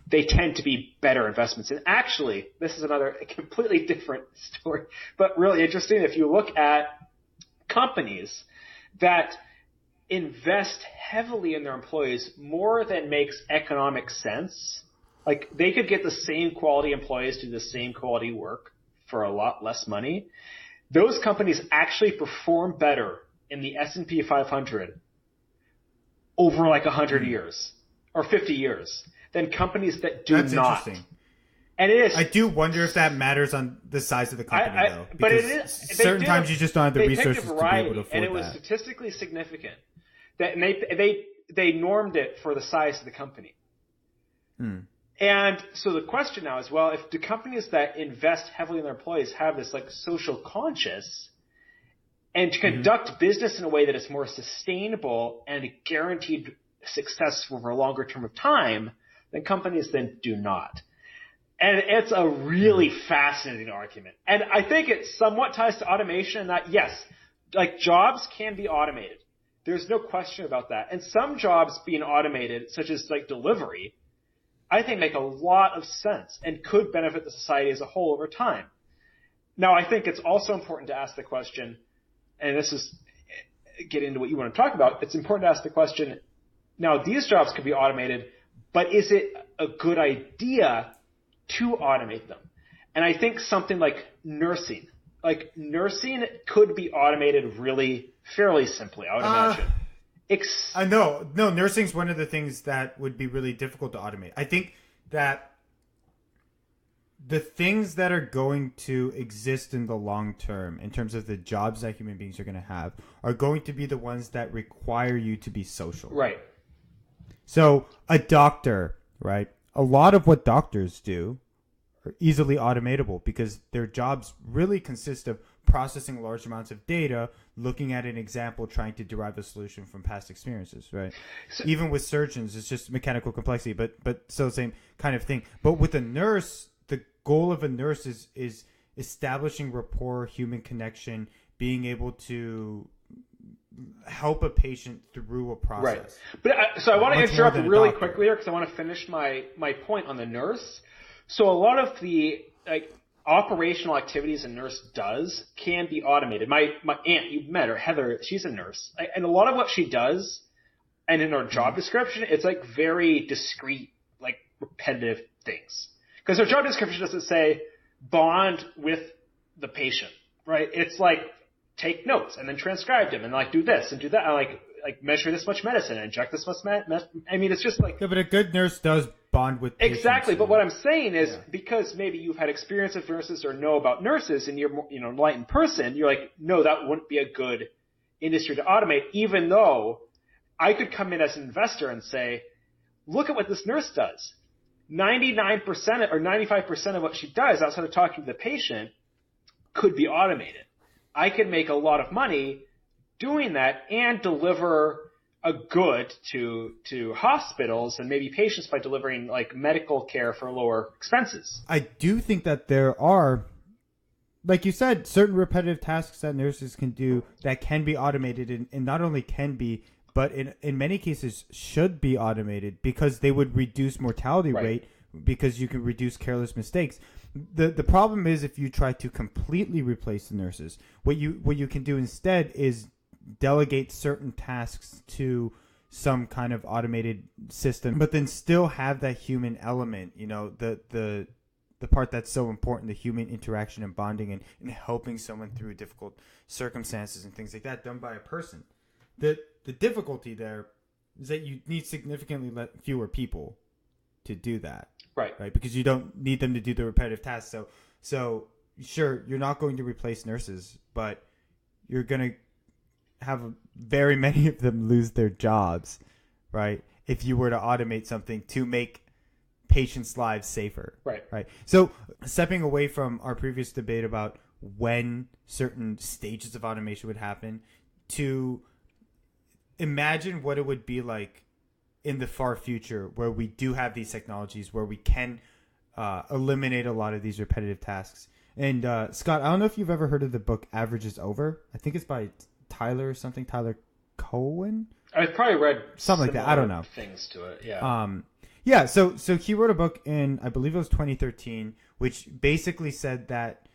they tend to be better investments. And actually, this is another completely different story, but really interesting. If you look at companies that invest heavily in their employees more than makes economic sense, like they could get the same quality employees to do the same quality work for a lot less money, those companies actually perform better in the S&P 500 over like 100 years or 50 years than companies that do That's not. Interesting. And it is. I do wonder if that matters on the size of the company, though. But it is. Certain times you just don't have the resources to be able to afford that. And it was statistically significant. And they normed it for the size of the company. And so the question now is, well, if the companies that invest heavily in their employees have this like social conscience and to conduct business in a way that is more sustainable and guaranteed success over a longer term of time, then companies then do not. And it's a really fascinating argument. And I think it somewhat ties to automation in that, yes, like jobs can be automated. There's no question about that. And some jobs being automated, such as like delivery, I think make a lot of sense and could benefit the society as a whole over time. Now, I think it's also important to ask the question, and this is getting into what you want to talk about, it's important to ask the question, now these jobs could be automated, but is it a good idea to automate them? And I think something like nursing could be automated really fairly simply, I would imagine. No, nursing's one of the things that would be really difficult to automate. I think that the things that are going to exist in the long term, in terms of the jobs that human beings are going to have, are going to be the ones that require you to be social. Right. So a doctor, right? A lot of what doctors do are easily automatable because their jobs really consist of processing large amounts of data, looking at an example, trying to derive a solution from past experiences, right? So, even with surgeons, it's just mechanical complexity, but still the same kind of thing. But with a nurse, the goal of a nurse is establishing rapport, human connection, being able to help a patient through a process. Right. But so I want to interrupt really quickly here because I want to finish my point on the nurse. So a lot of the operational activities a nurse does can be automated. My aunt, you met her, Heather, she's a nurse. And a lot of what she does, and in her job description, it's like very discrete, like repetitive things. Because her job description doesn't say bond with the patient, right? It's like take notes and then transcribe them and like do this and do that. And like measure this much medicine and inject this much I mean, it's just like... Yeah, but a good nurse does bond with patients. Exactly, but what I'm saying is because maybe you've had experience with nurses or know about nurses and you're more, enlightened person, you're like, no, that wouldn't be a good industry to automate, even though I could come in as an investor and say, look at what this nurse does. 99% or 95% of what she does outside of talking to the patient could be automated. I could make a lot of money doing that and deliver a good to hospitals and maybe patients by delivering like medical care for lower expenses. I do think that there are, like you said, certain repetitive tasks that nurses can do that can be automated and not only can be, but in many cases should be automated because they would reduce mortality rate because you can reduce careless mistakes. The problem is if you try to completely replace the nurses, what you can do instead is delegate certain tasks to some kind of automated system, but then still have that human element, the part that's so important, the human interaction and bonding and helping someone through difficult circumstances and things like that done by a person. The difficulty there is that you need significantly fewer people to do that. Right. Because you don't need them to do the repetitive tasks. So sure, you're not going to replace nurses, but you're going to have very many of them lose their jobs, right? if you were to automate something to make patients' lives safer. Right. Right. So stepping away from our previous debate about when certain stages of automation would happen, to imagine what it would be like in the far future where we do have these technologies where we can eliminate a lot of these repetitive tasks. And Scott, I don't know if you've ever heard of the book Average is Over. I think it's by Tyler Cowen. I've probably read something like that. I don't know. Things to it. Yeah. Yeah. So he wrote a book in, I believe it was 2013, which basically said that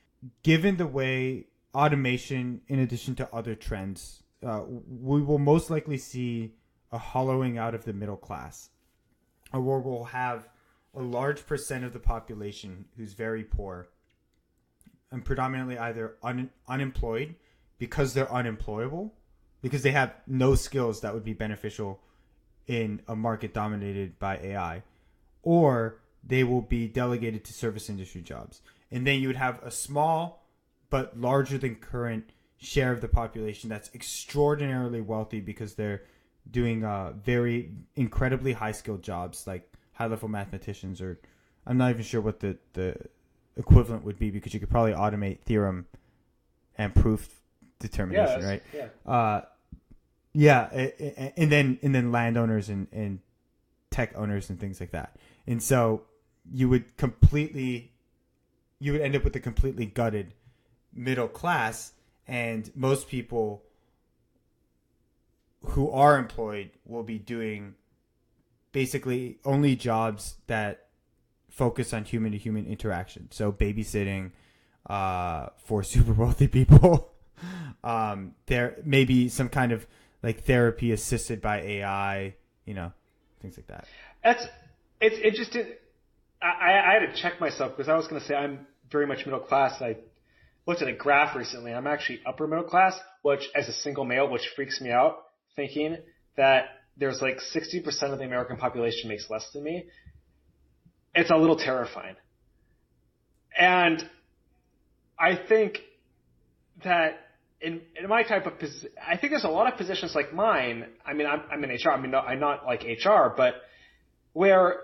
given the way automation, in addition to other trends, we will most likely see a hollowing out of the middle class, or we'll have a large percent of the population who's very poor and predominantly either unemployed because they're unemployable, because they have no skills that would be beneficial in a market dominated by AI, or they will be delegated to service industry jobs. And then you would have a small but larger than current share of the population that's extraordinarily wealthy because they're doing very incredibly high skilled jobs like high level mathematicians, or I'm not even sure what the equivalent would be, because you could probably automate theorem and proof determination, right? And then landowners and tech owners and things like that. And so you would end up with a completely gutted middle class, and most people who are employed will be doing basically only jobs that focus on human to human interaction. So babysitting for super wealthy people. There may be some kind of like therapy assisted by AI, things like that. It's interesting. I had to check myself because I was going to say I'm very much middle class. I looked at a graph recently. I'm actually upper middle class, which as a single male, which freaks me out, thinking that there's like 60% of the American population makes less than me. It's a little terrifying. And I think that in my type of position, I think there's a lot of positions like mine. I mean, I'm in HR. I mean, I'm not like HR, but where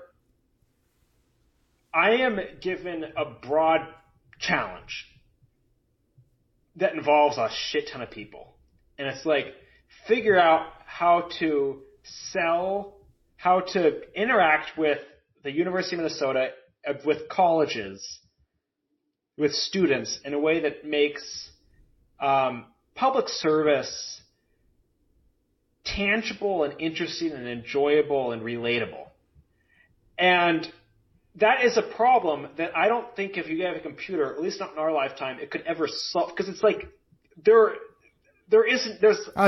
I am given a broad challenge that involves a shit ton of people. And it's like, figure out how to sell, how to interact with the University of Minnesota, with colleges, with students in a way that makes public service tangible and interesting and enjoyable and relatable. And that is a problem that I don't think if you have a computer, at least not in our lifetime, it could ever solve. Because it's like there's.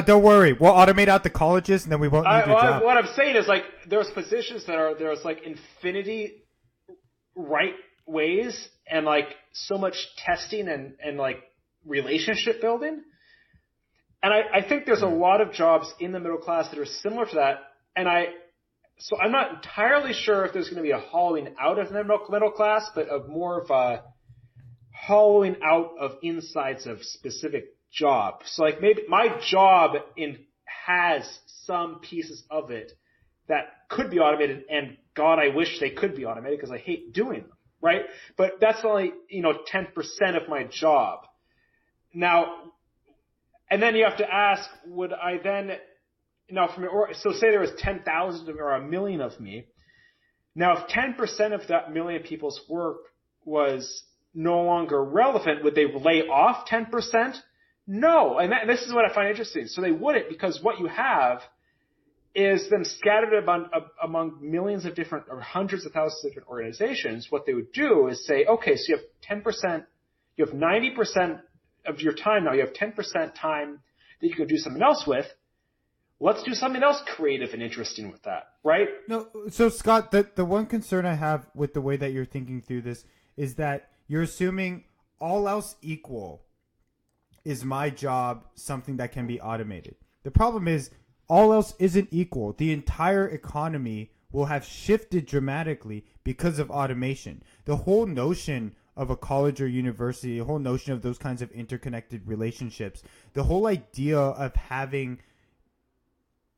Don't worry, we'll automate out the colleges and then we won't need your job. What I'm saying is like there's positions that there's like infinity right ways and like so much testing and like relationship building. And I think there's a lot of jobs in the middle class that are similar to that. So I'm not entirely sure if there's going to be a hollowing out of the middle class, but of more of a hollowing out of insides of specific jobs. So like maybe my job has some pieces of it that could be automated, and God, I wish they could be automated because I hate doing them, right? But that's only 10% of my job. Now, and then you have to ask, would I then so say there was 10,000 or a million of me. Now, if 10% of that million people's work was no longer relevant, would they lay off 10%? No. And this is what I find interesting. So they wouldn't, because what you have is them scattered among millions of different or hundreds of thousands of different organizations. What they would do is say, okay, so you have 10%, you have 90% of your time now, you have 10% time that you could do something else with. Let's do something else creative and interesting with that, right? No, so Scott, the one concern I have with the way that you're thinking through this is that you're assuming all else equal is my job something that can be automated. The problem is all else isn't equal. The entire economy will have shifted dramatically because of automation. The whole notion of a college or university, the whole notion of those kinds of interconnected relationships, the whole idea of having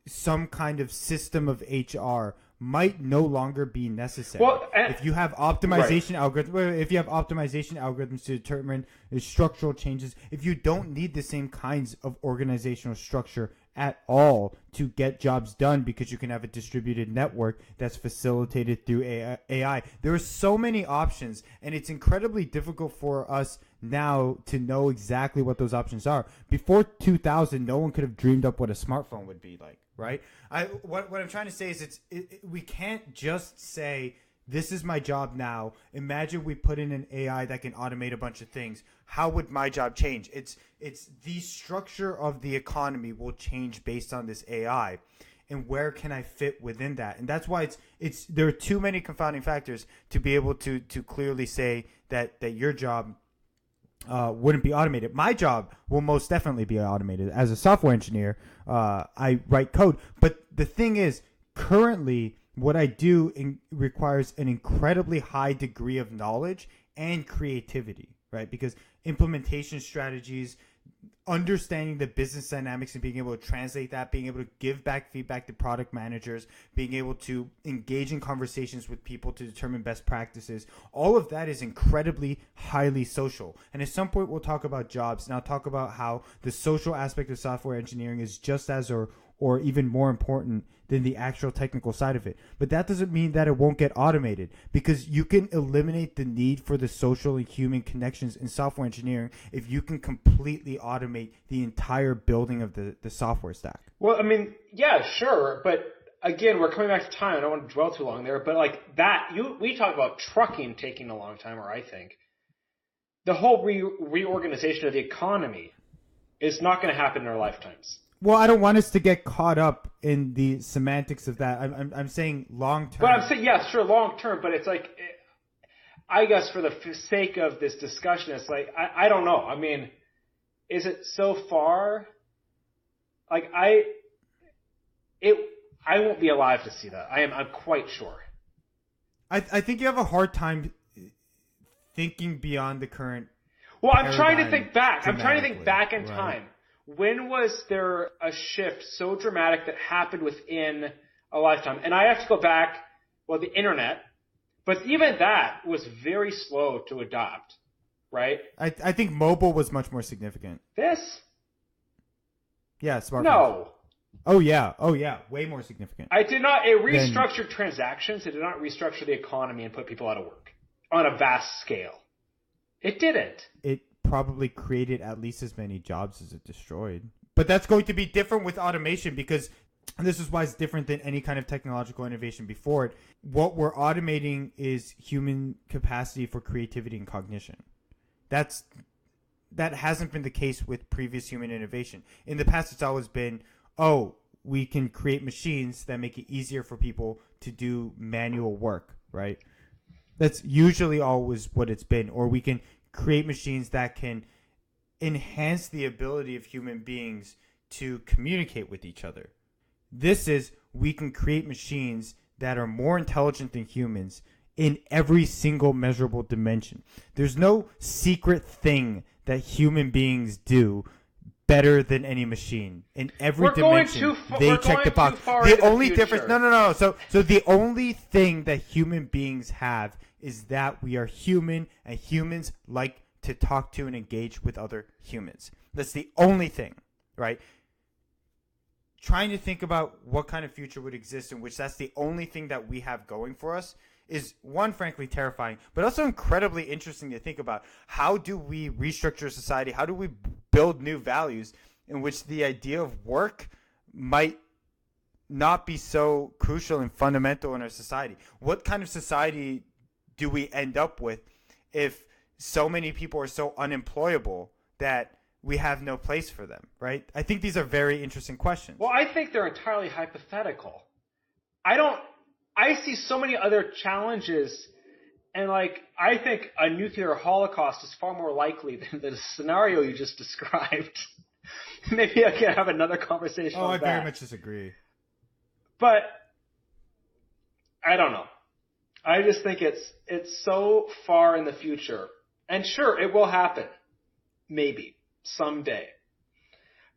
some kind of system of HR might no longer be necessary. Well, if you have optimization algorithms, to determine structural changes, if you don't need the same kinds of organizational structure at all to get jobs done, because you can have a distributed network that's facilitated through AI. There are so many options, and it's incredibly difficult for us now to know exactly what those options are. Before 2000, no one could have dreamed up what a smartphone would be like, right? What I'm trying to say is we can't just say, this is my job now. Imagine we put in an AI that can automate a bunch of things. How would my job change? It's the structure of the economy will change based on this AI, and where can I fit within that? And that's why it's there are too many confounding factors to be able to clearly say that your job wouldn't be automated. My job will most definitely be automated. As a software engineer, I write code. But the thing is, currently, what I do requires an incredibly high degree of knowledge and creativity, right? Because implementation strategies, understanding the business dynamics and being able to translate that, being able to give back feedback to product managers, being able to engage in conversations with people to determine best practices, all of that is incredibly highly social. And at some point we'll talk about jobs, and I'll talk about how the social aspect of software engineering is just as or even more important than the actual technical side of it. But that doesn't mean that it won't get automated, because you can eliminate the need for the social and human connections in software engineering if you can completely automate the entire building of the software stack. Well, I mean, yeah, sure. But again, we're coming back to time. I don't want to dwell too long there. But like that, we talk about trucking taking a long time, or I think. The whole reorganization of the economy is not going to happen in our lifetimes. Well, I don't want us to get caught up in the semantics of that. I'm saying long term. But I'm saying, yeah, sure, long term. But it's like, I guess for the sake of this discussion, it's like, I don't know. I mean, is it so far? Like, I won't be alive to see that. I'm quite sure. I think you have a hard time thinking beyond the current. Well, I'm trying to think back. I'm trying to think back in time. Right. When was there a shift so dramatic that happened within a lifetime? And I have to go back, well, the internet, but even that was very slow to adopt, right? I think mobile was much more significant. This? Yeah, smartphones. No. Oh yeah, way more significant. It restructured transactions. It did not restructure the economy and put people out of work on a vast scale. It didn't. It probably created at least as many jobs as it destroyed. But that's going to be different with automation, because this is why it's different than any kind of technological innovation before it. What we're automating is human capacity for creativity and cognition. That hasn't been the case with previous human innovation. In the past, it's always been, we can create machines that make it easier for people to do manual work, right? That's usually always what it's been. Or we can create machines that can enhance the ability of human beings to communicate with each other. This is, we can create machines that are more intelligent than humans in every single measurable dimension. There's no secret thing that human beings do better than any machine. In every dimension, they check the box. The only difference, no. So the only thing that human beings have is that we are human, and humans like to talk to and engage with other humans. That's the only thing, right? Trying to think about what kind of future would exist in which that's the only thing that we have going for us is, one, frankly terrifying, but also incredibly interesting to think about. How do we restructure society? How do we build new values in which the idea of work might not be so crucial and fundamental in our society? What kind of society do we end up with if so many people are so unemployable that we have no place for them, right? I think these are very interesting questions. Well, I think they're entirely hypothetical. I see so many other challenges, and I think a nuclear holocaust is far more likely than the scenario you just described. Maybe I can have another conversation on that. I very much disagree. But I don't know. I just think it's so far in the future. And sure, it will happen. Maybe. Someday.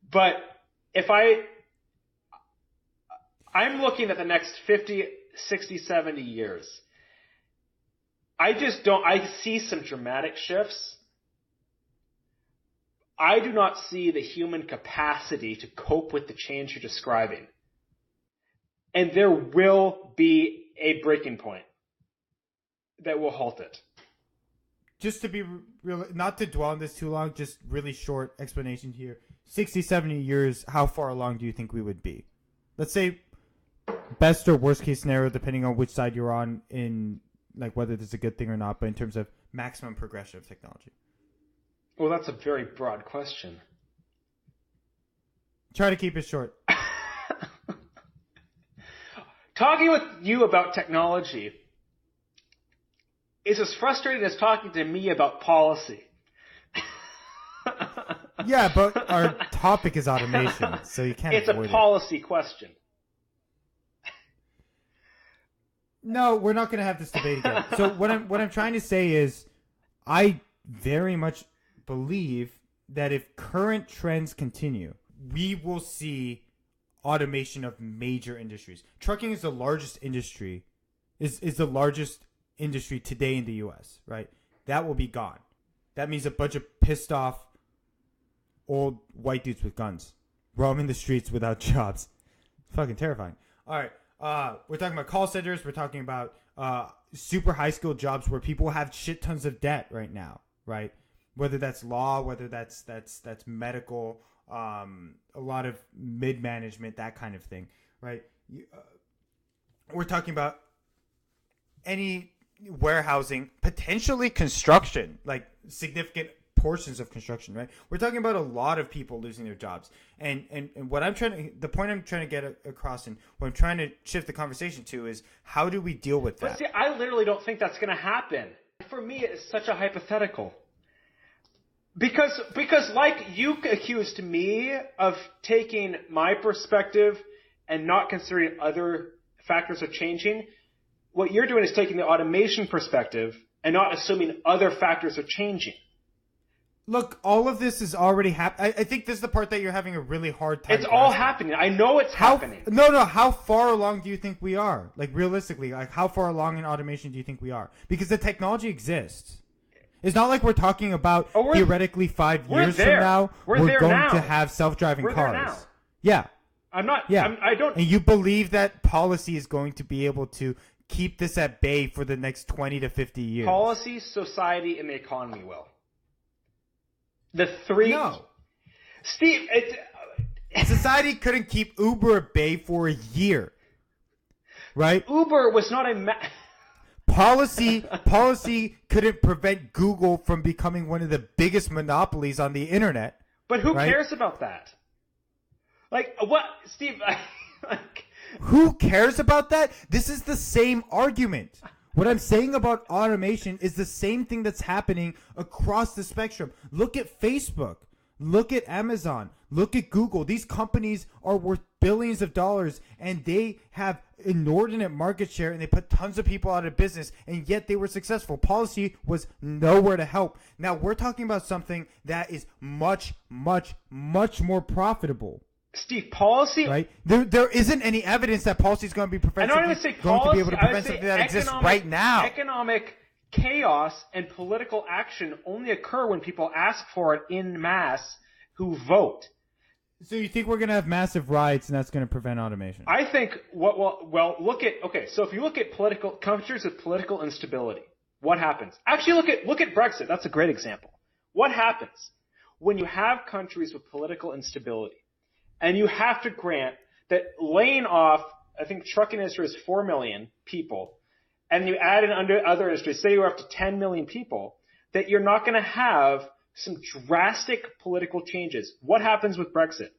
But if I'm looking at the next 50, 60, 70 years. I see some dramatic shifts. I do not see the human capacity to cope with the change you're describing. And there will be a breaking point that will halt it. Just to be real, not to dwell on this too long, just really short explanation here. 60, 70 years, how far along do you think we would be? Let's say best or worst case scenario, depending on which side you're on in like whether this is a good thing or not, but in terms of maximum progression of technology. Well, that's a very broad question. Try to keep it short. Talking with you about technology is as frustrating as talking to me about policy. Yeah, but our topic is automation, so you can't It's a avoid policy question. No, we're not going to have this debate again. So what I'm trying to say is I very much believe that if current trends continue, we will see automation of major industries. Trucking is the largest industry, is the largest industry today in the U.S., right? That will be gone. That means a bunch of pissed off old white dudes with guns roaming the streets without jobs. Fucking terrifying. All right. We're talking about call centers. We're talking about super high skilled jobs where people have shit tons of debt right now, right? Whether that's law, whether that's medical, a lot of mid management, that kind of thing, right? We're talking about any warehousing, potentially construction, like significant portions of construction, right? We're talking about a lot of people losing their jobs. And what the point I'm trying to get across and what I'm trying to shift the conversation to is how do we deal with that? But see, I literally don't think that's going to happen. For me, it's such a hypothetical. Because like you accused me of taking my perspective and not considering other factors of changing, what you're doing is taking the automation perspective and not assuming other factors are changing. Look, all of this is already happening. I think this is the part that you're having a really hard time. It's all happening. I know it's happening. No. How far along do you think we are? Like, realistically, like, how far along in automation do you think we are? Because the technology exists. It's not like we're talking about theoretically 5 years from now, we're going to have self-driving cars. There now. Yeah. I'm not. Yeah. I don't. And you believe that policy is going to be able to keep this at bay for the next 20 to 50 years? Policy, society, and the economy will. The three. No. Steve, society couldn't keep Uber at bay for a year. Right? Uber was not Policy couldn't prevent Google from becoming one of the biggest monopolies on the internet. But who cares about that? Like, what? Steve, who cares about that? This is the same argument. What I'm saying about automation is the same thing that's happening across the spectrum. Look at Facebook. Look at Amazon. Look at Google. These companies are worth billions of dollars, and they have inordinate market share, and they put tons of people out of business, and yet they were successful. Policy was nowhere to help. Now, we're talking about something that is much, much, much more profitable. Steve, policy, right? There isn't any evidence that policy is going to be going to be able to prevent something that exists right now. Economic chaos and political action only occur when people ask for it in mass who vote. So you think we're going to have massive riots and that's going to prevent automation? I think look at so if you look at countries with political instability, what happens? Actually, look at Brexit. That's a great example. What happens when you have countries with political instability? And you have to grant that laying off, I think trucking industry is 4 million people, and you add in under other industries, say you're up to 10 million people, that you're not going to have some drastic political changes. What happens with Brexit?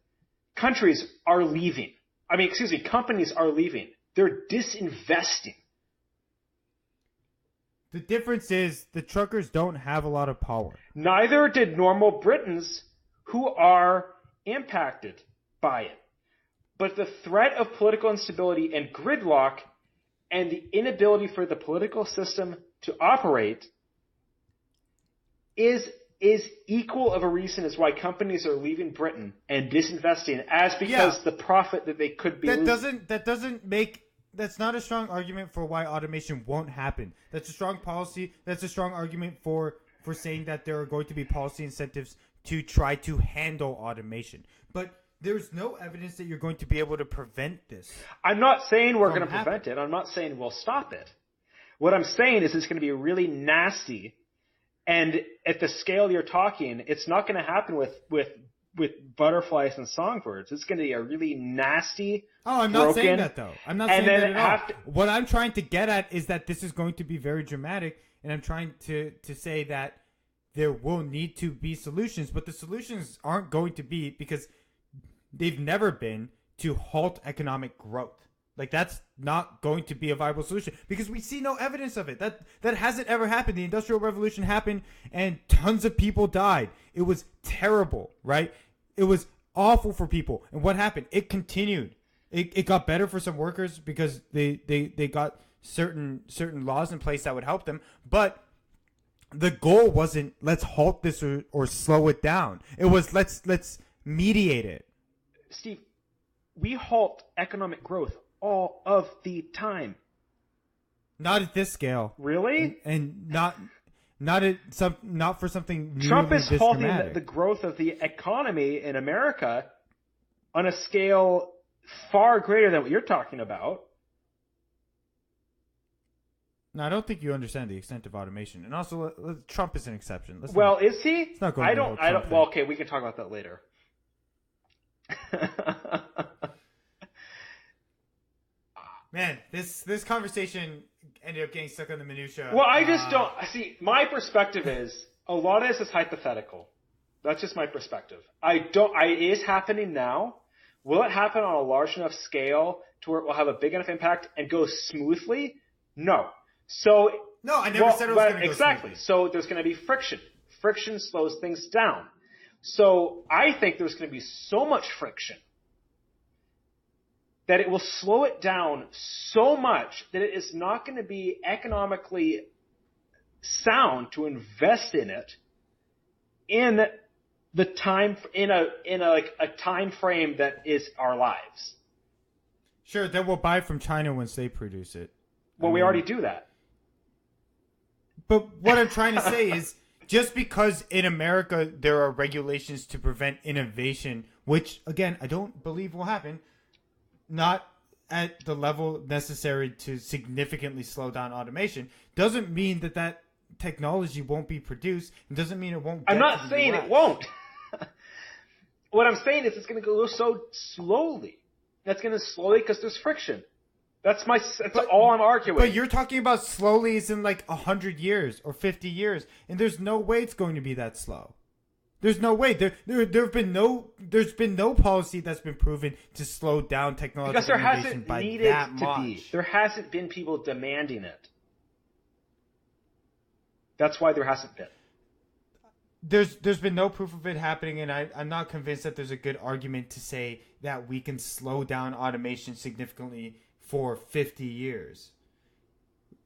Companies are leaving. They're disinvesting. The difference is the truckers don't have a lot of power. Neither did normal Britons who are impacted by it. But the threat of political instability and gridlock and the inability for the political system to operate is is equal of a reason as why companies are leaving Britain and disinvesting as because the profit that they could be losing. That's not a strong argument for why automation won't happen. That's a strong policy. That's a strong argument for saying that there are going to be policy incentives to try to handle automation. But there's no evidence that you're going to be able to prevent this. I'm not saying we're going to prevent it. I'm not saying we'll stop it. What I'm saying is it's going to be really nasty. And at the scale you're talking, it's not going to happen with butterflies and songbirds. It's going to be a really nasty. Oh, I'm not saying that though. I'm not saying that at all. What I'm trying to get at is that this is going to be very dramatic, and I'm trying to say that there will need to be solutions, but the solutions aren't going to be, because they've never been, to halt economic growth. Like, that's not going to be a viable solution because we see no evidence of it. That hasn't ever happened. The Industrial Revolution happened and tons of people died. It was terrible, right? It was awful for people. And what happened? It continued. It got better for some workers because they got certain laws in place that would help them. But the goal wasn't let's halt this or slow it down. It was let's mediate it. Steve, we halt economic growth all of the time. Not at this scale. Really? And not for something new. Trump is halting the growth of the economy in America on a scale far greater than what you're talking about. No, I don't think you understand the extent of automation. And also, Trump is an exception. Is he? It's not going I don't. Well, okay, we can talk about that later. Man, this conversation ended up getting stuck on the minutia. Well, I just don't see. My perspective is a lot of this is hypothetical. That's just my perspective. It is happening now. Will it happen on a large enough scale to where it will have a big enough impact and go smoothly? No. So no, I never said it was going to go exactly. smoothly. So there's going to be friction. Friction slows things down. So I think there's going to be so much friction that it will slow it down so much that it is not going to be economically sound to invest in it in the time in a time frame that is our lives. Sure, then we'll buy from China once they produce it. Well, we already do that. But what I'm trying to say is, just because in America there are regulations to prevent innovation, which, again, I don't believe will happen, not at the level necessary to significantly slow down automation, doesn't mean that technology won't be produced. It doesn't mean it won't get I'm not saying it won't. What I'm saying is it's going to go so slowly. That's going to slowly because there's friction. That's all I'm arguing. But you're talking about slowly as in like 100 years or 50 years, and there's no way it's going to be that slow. There's no way. There's been no policy that's been proven to slow down technological innovation by that much. There hasn't been people demanding it. That's why there hasn't been. There's been no proof of it happening, and I'm not convinced that there's a good argument to say that we can slow down automation significantly for 50 years.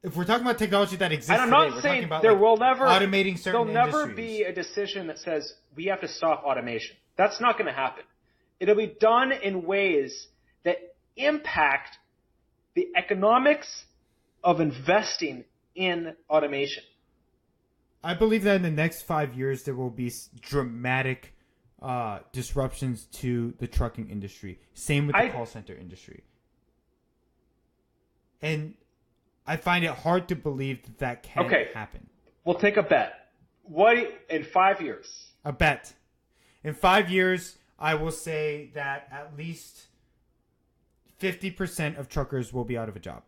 If we're talking about technology that exists and I'm today, not we're saying talking about there will never automating certain There'll never industries. be a decision that says we have to stop automation. That's not going to happen. It'll be done in ways that impact the economics of investing in automation. I believe that in the next 5 years there will be dramatic disruptions to the trucking industry. Same with the call center industry. And I find it hard to believe that can happen. We'll take a bet. What in 5 years? A bet. In 5 years, I will say that at least 50% of truckers will be out of a job.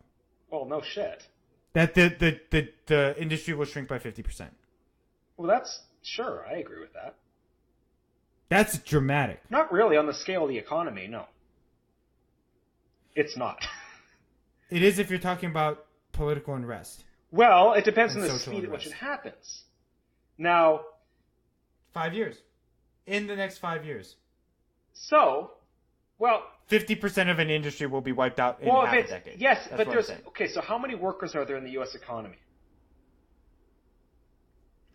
Well, no shit. That the industry will shrink by 50%. Well, that's sure. I agree with that. That's dramatic. Not really on the scale of the economy, no. It's not. It is if you're talking about political unrest. Well, it depends on the speed at which it happens. Now, 5 years. In the next 5 years. So, well, 50% of an industry will be wiped out in half a decade. Yes, but there's okay. So, how many workers are there in the U.S. economy?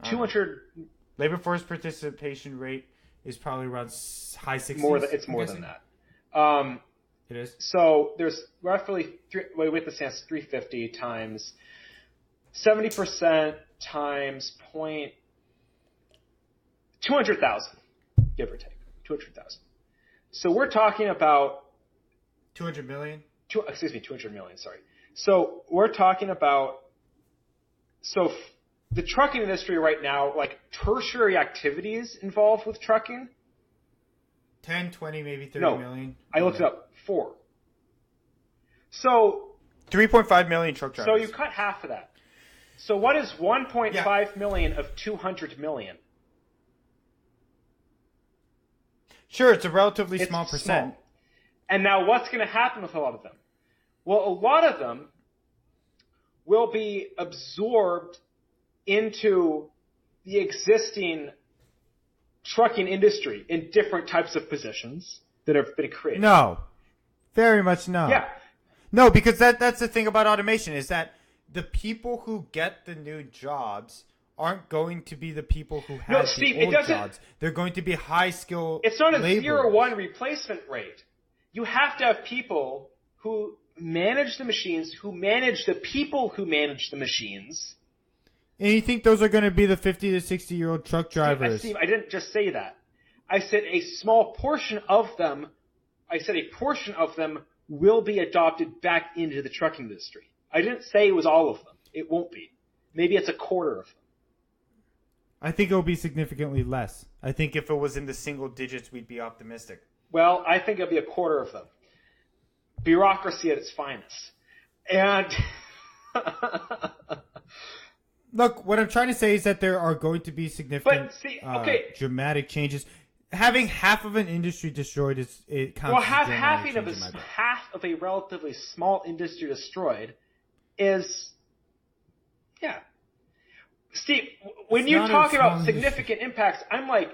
200 Labor force participation rate is probably around high 60s. It's more than that. It is. So there's roughly with the stance 350 times 70% times 200,000, give or take 200,000. So we're talking about 200 million. 200 million. Sorry. So we're talking about the trucking industry right now, like tertiary activities involved with trucking. 10, 20, maybe 30 million. I looked it up. 4. So 3.5 million truck drivers. So you cut half of that. So what is 1.5 million of 200 million? Sure, it's a relatively small percent. Small. And now what's going to happen with a lot of them? Well, a lot of them will be absorbed into the existing trucking industry in different types of positions that have been created. No. Very much no. Yeah. No, because that's the thing about automation is that the people who get the new jobs aren't going to be the people who had the old jobs. They're going to be high skill. It's not a laborers. 0-1 replacement rate. You have to have people who manage the machines, who manage the people who manage the machines. And you think those are going to be the 50 to 60-year-old truck drivers? Steve, I didn't just say that. I said a small portion of them. I said a portion of them will be adopted back into the trucking industry. I didn't say it was all of them. It won't be. Maybe it's a quarter of them. I think it will be significantly less. I think if it was in the single digits, we'd be optimistic. Well, I think it'll be a quarter of them. Bureaucracy at its finest. And look, what I'm trying to say is that there are going to be significant, dramatic changes. Having half of an industry destroyed is it counts. Well, half of a relatively small industry destroyed is, yeah. Steve, when you talk about significant impacts, I'm like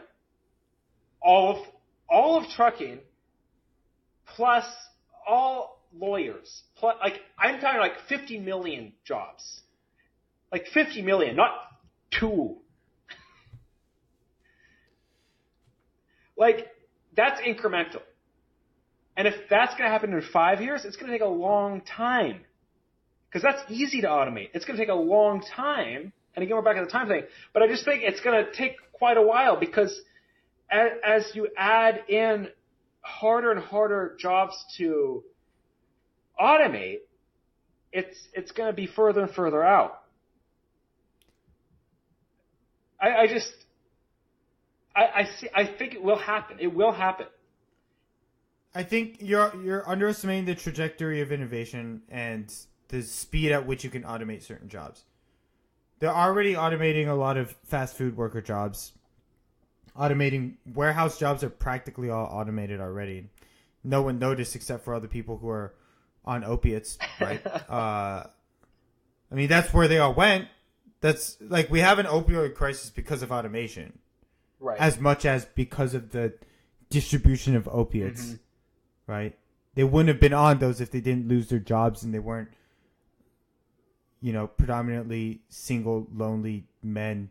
all of trucking plus all lawyers plus I'm talking like 50 million jobs, like 50 million, not 2. Like, that's incremental. And if that's going to happen in 5 years, it's going to take a long time. Because that's easy to automate. It's going to take a long time. And again, we're back at the time thing. But I just think it's going to take quite a while because as you add in harder and harder jobs to automate, it's going to be further and further out. I think it will happen. It will happen. I think you're underestimating the trajectory of innovation and the speed at which you can automate certain jobs. They're already automating a lot of fast food worker jobs. Automating warehouse jobs are practically all automated already. No one noticed except for other people who are on opiates, right? I mean, that's where they all went. That's like we have an opioid crisis because of automation. Right. As much as because of the distribution of opiates, right? They wouldn't have been on those if they didn't lose their jobs and they weren't, predominantly single, lonely men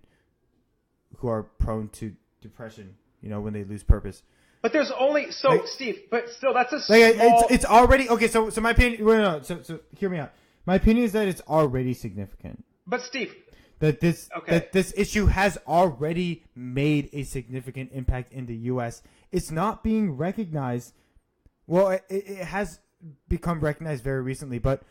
who are prone to depression, when they lose purpose. But there's only Steve. But still, that's a small. It's already okay. So my opinion. No. So hear me out. My opinion is that it's already significant. But Steve. That this issue has already made a significant impact in the U.S. It's not being recognized. Well, it has become recognized very recently, but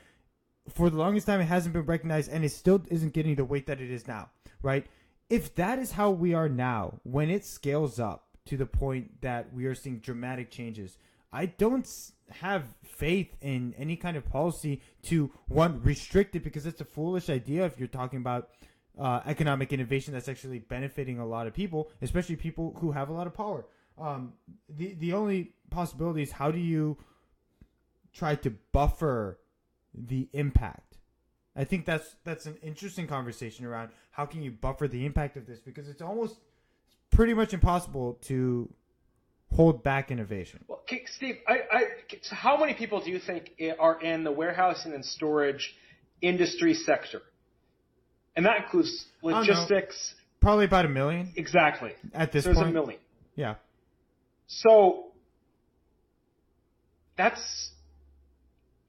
for the longest time, it hasn't been recognized, and it still isn't getting the weight that it is now, right? If that is how we are now, when it scales up to the point that we are seeing dramatic changes, I don't have faith in any kind of policy to, one, restrict it, because it's a foolish idea if you're talking about economic innovation that's actually benefiting a lot of people, especially people who have a lot of power. The only possibility is how do you try to buffer the impact? I think that's an interesting conversation around how can you buffer the impact of this, because it's almost pretty much impossible to hold back innovation. Well, Steve, so how many people do you think are in the warehousing and storage industry sector? And that includes logistics, probably about 1 million Exactly. at this There's point. 1 million. Yeah. So that's,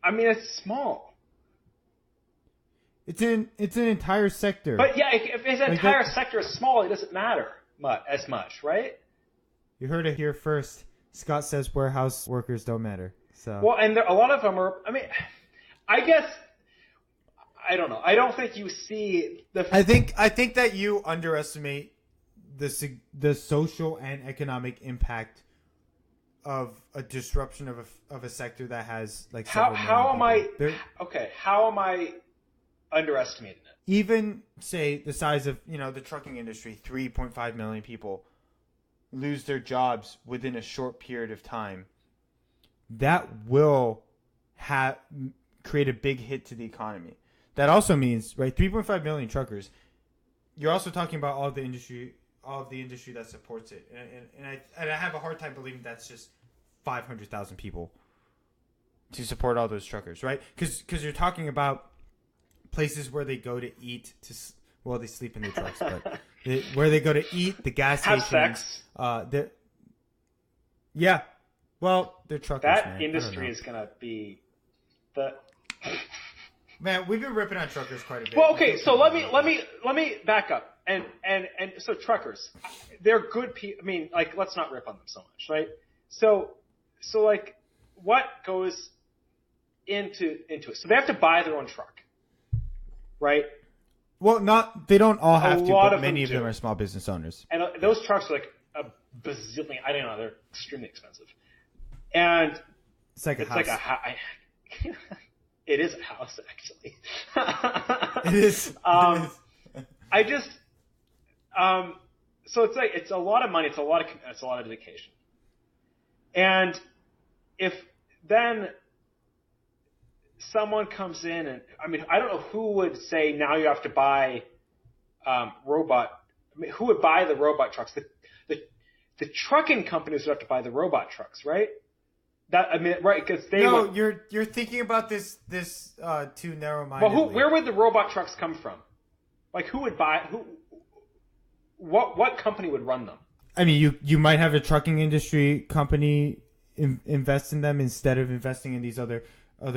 I mean, it's small. It's an entire sector. But yeah, if his entire sector is small, it doesn't matter as much, right? You heard it here first. Scott says warehouse workers don't matter. So well, and a lot of them are. I mean, I guess I don't know. I don't think you see the. I think that you underestimate the social and economic impact of a disruption of a sector that has like how am I underestimating it? Even say the size of the trucking industry, 3.5 million people lose their jobs within a short period of time. That will create a big hit to the economy. That also means, right, 3.5 million truckers. You're also talking about all of the industry that supports it, and I have a hard time believing that's just 500,000 people to support all those truckers, right? Because you're talking about places where they go to eat they sleep in their trucks, but where they go to eat, the gas stations, have sex. Yeah, well, they're truckers. That industry is gonna be the. Man, we've been ripping on truckers quite a bit. Well, okay, so let me back up and so truckers, they're good people. I mean, like, let's not rip on them so much, right? So like, what goes into it? So they have to buy their own truck, right? Well, they don't all have to, but many of them are small business owners. And those trucks are like a bazillion. I don't know. They're extremely expensive, and it's like a house. It is a house, actually. It is. I just, so it's a lot of money. It's a lot of dedication. And if then someone comes in and, I mean, I don't know who would say now you have to buy, who would buy the robot trucks? The trucking companies would have to buy the robot trucks, right? Right, because they. No, you're thinking about this too narrow-mindedly. Well, where would the robot trucks come from? Like, who would buy? What company would run them? I mean, you might have a trucking industry company invest in them instead of investing in these other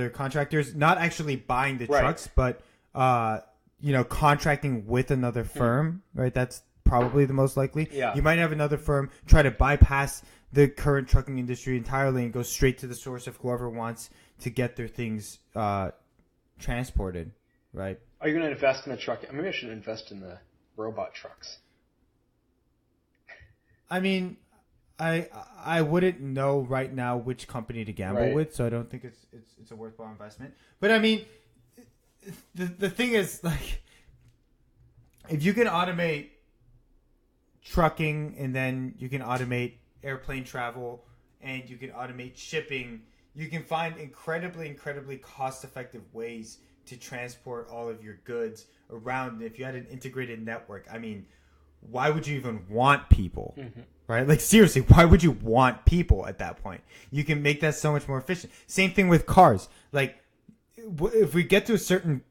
contractors. Not actually buying the trucks, but contracting with another firm. Right, that's probably the most likely. Yeah. You might have another firm try to bypass the current trucking industry entirely and go straight to the source of whoever wants to get their things transported, right? Are you going to invest in the truck? Maybe I should invest in the robot trucks. I mean, I wouldn't know right now which company to gamble with, so I don't think it's a worthwhile investment. But I mean, the thing is, like, if you can automate trucking and then you can automate airplane travel and you can automate shipping, you can find incredibly cost-effective ways to transport all of your goods around. If you had an integrated network, I mean, why would you even want people? Mm-hmm. Right? Like, seriously, why would you want people at that point? You can make that so much more efficient. Same thing with cars. Like, if we get to a certain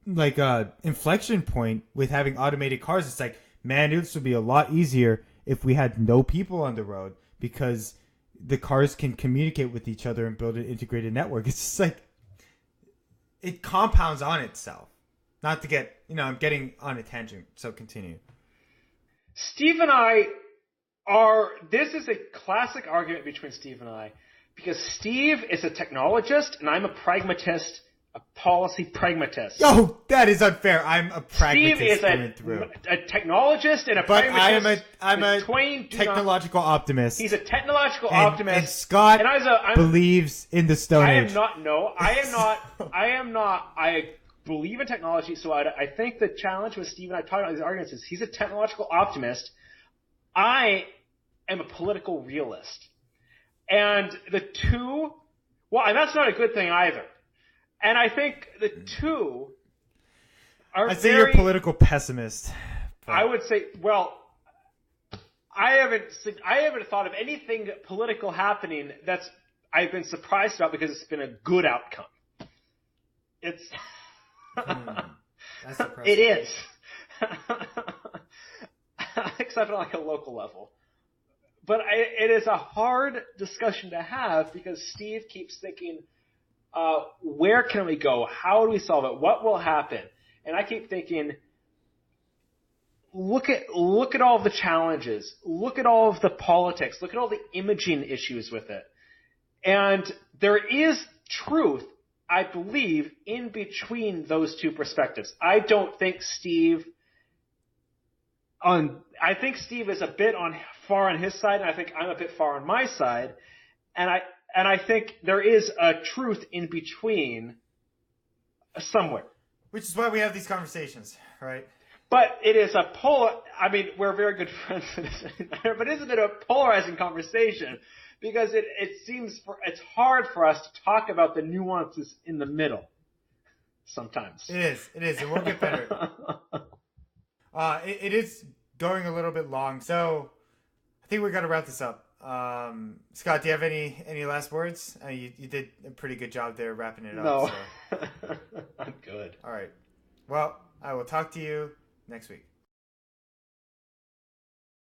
inflection point with having automated cars, it's like, man, this would be a lot easier if we had no people on the road, because the cars can communicate with each other and build an integrated network. It's just like, it compounds on itself. Not to get, I'm getting on a tangent, so continue. Steve and I this is a classic argument between Steve and I, because Steve is a technologist and I'm a pragmatist, a policy pragmatist. Oh, that is unfair. I'm a pragmatist. Steve is a technologist and a pragmatist. I'm a technological optimist. He's a technological optimist. And Scott believes in the Stone Age. I believe in technology, so I think the challenge with Steve and I talking about these arguments is he's a technological optimist. I am a political realist. And the two, and that's not a good thing either. And I think the two are I'd say you're a political pessimist. But I would say, I haven't thought of anything political happening that's I've been surprised about because it's been a good outcome. It's that's impressive. It is. except on like a local level. But it is a hard discussion to have because Steve keeps thinking, where can we go? How do we solve it? What will happen? And I keep thinking, look at all the challenges. Look at all of the politics. Look at all the imaging issues with it. And there is truth, I believe, in between those two perspectives. I think Steve is a bit far on his side, and I think I'm a bit far on my side. And I think there is a truth in between somewhere. Which is why we have these conversations, right? But it is we're very good friends, but isn't it a polarizing conversation? Because it's hard for us to talk about the nuances in the middle sometimes. It is. It will get better. It is going a little bit long, so I think we got to wrap this up. Scott, do you have any last words? You did a pretty good job there wrapping it up. No, so. I'm good. All right. Well, I will talk to you next week.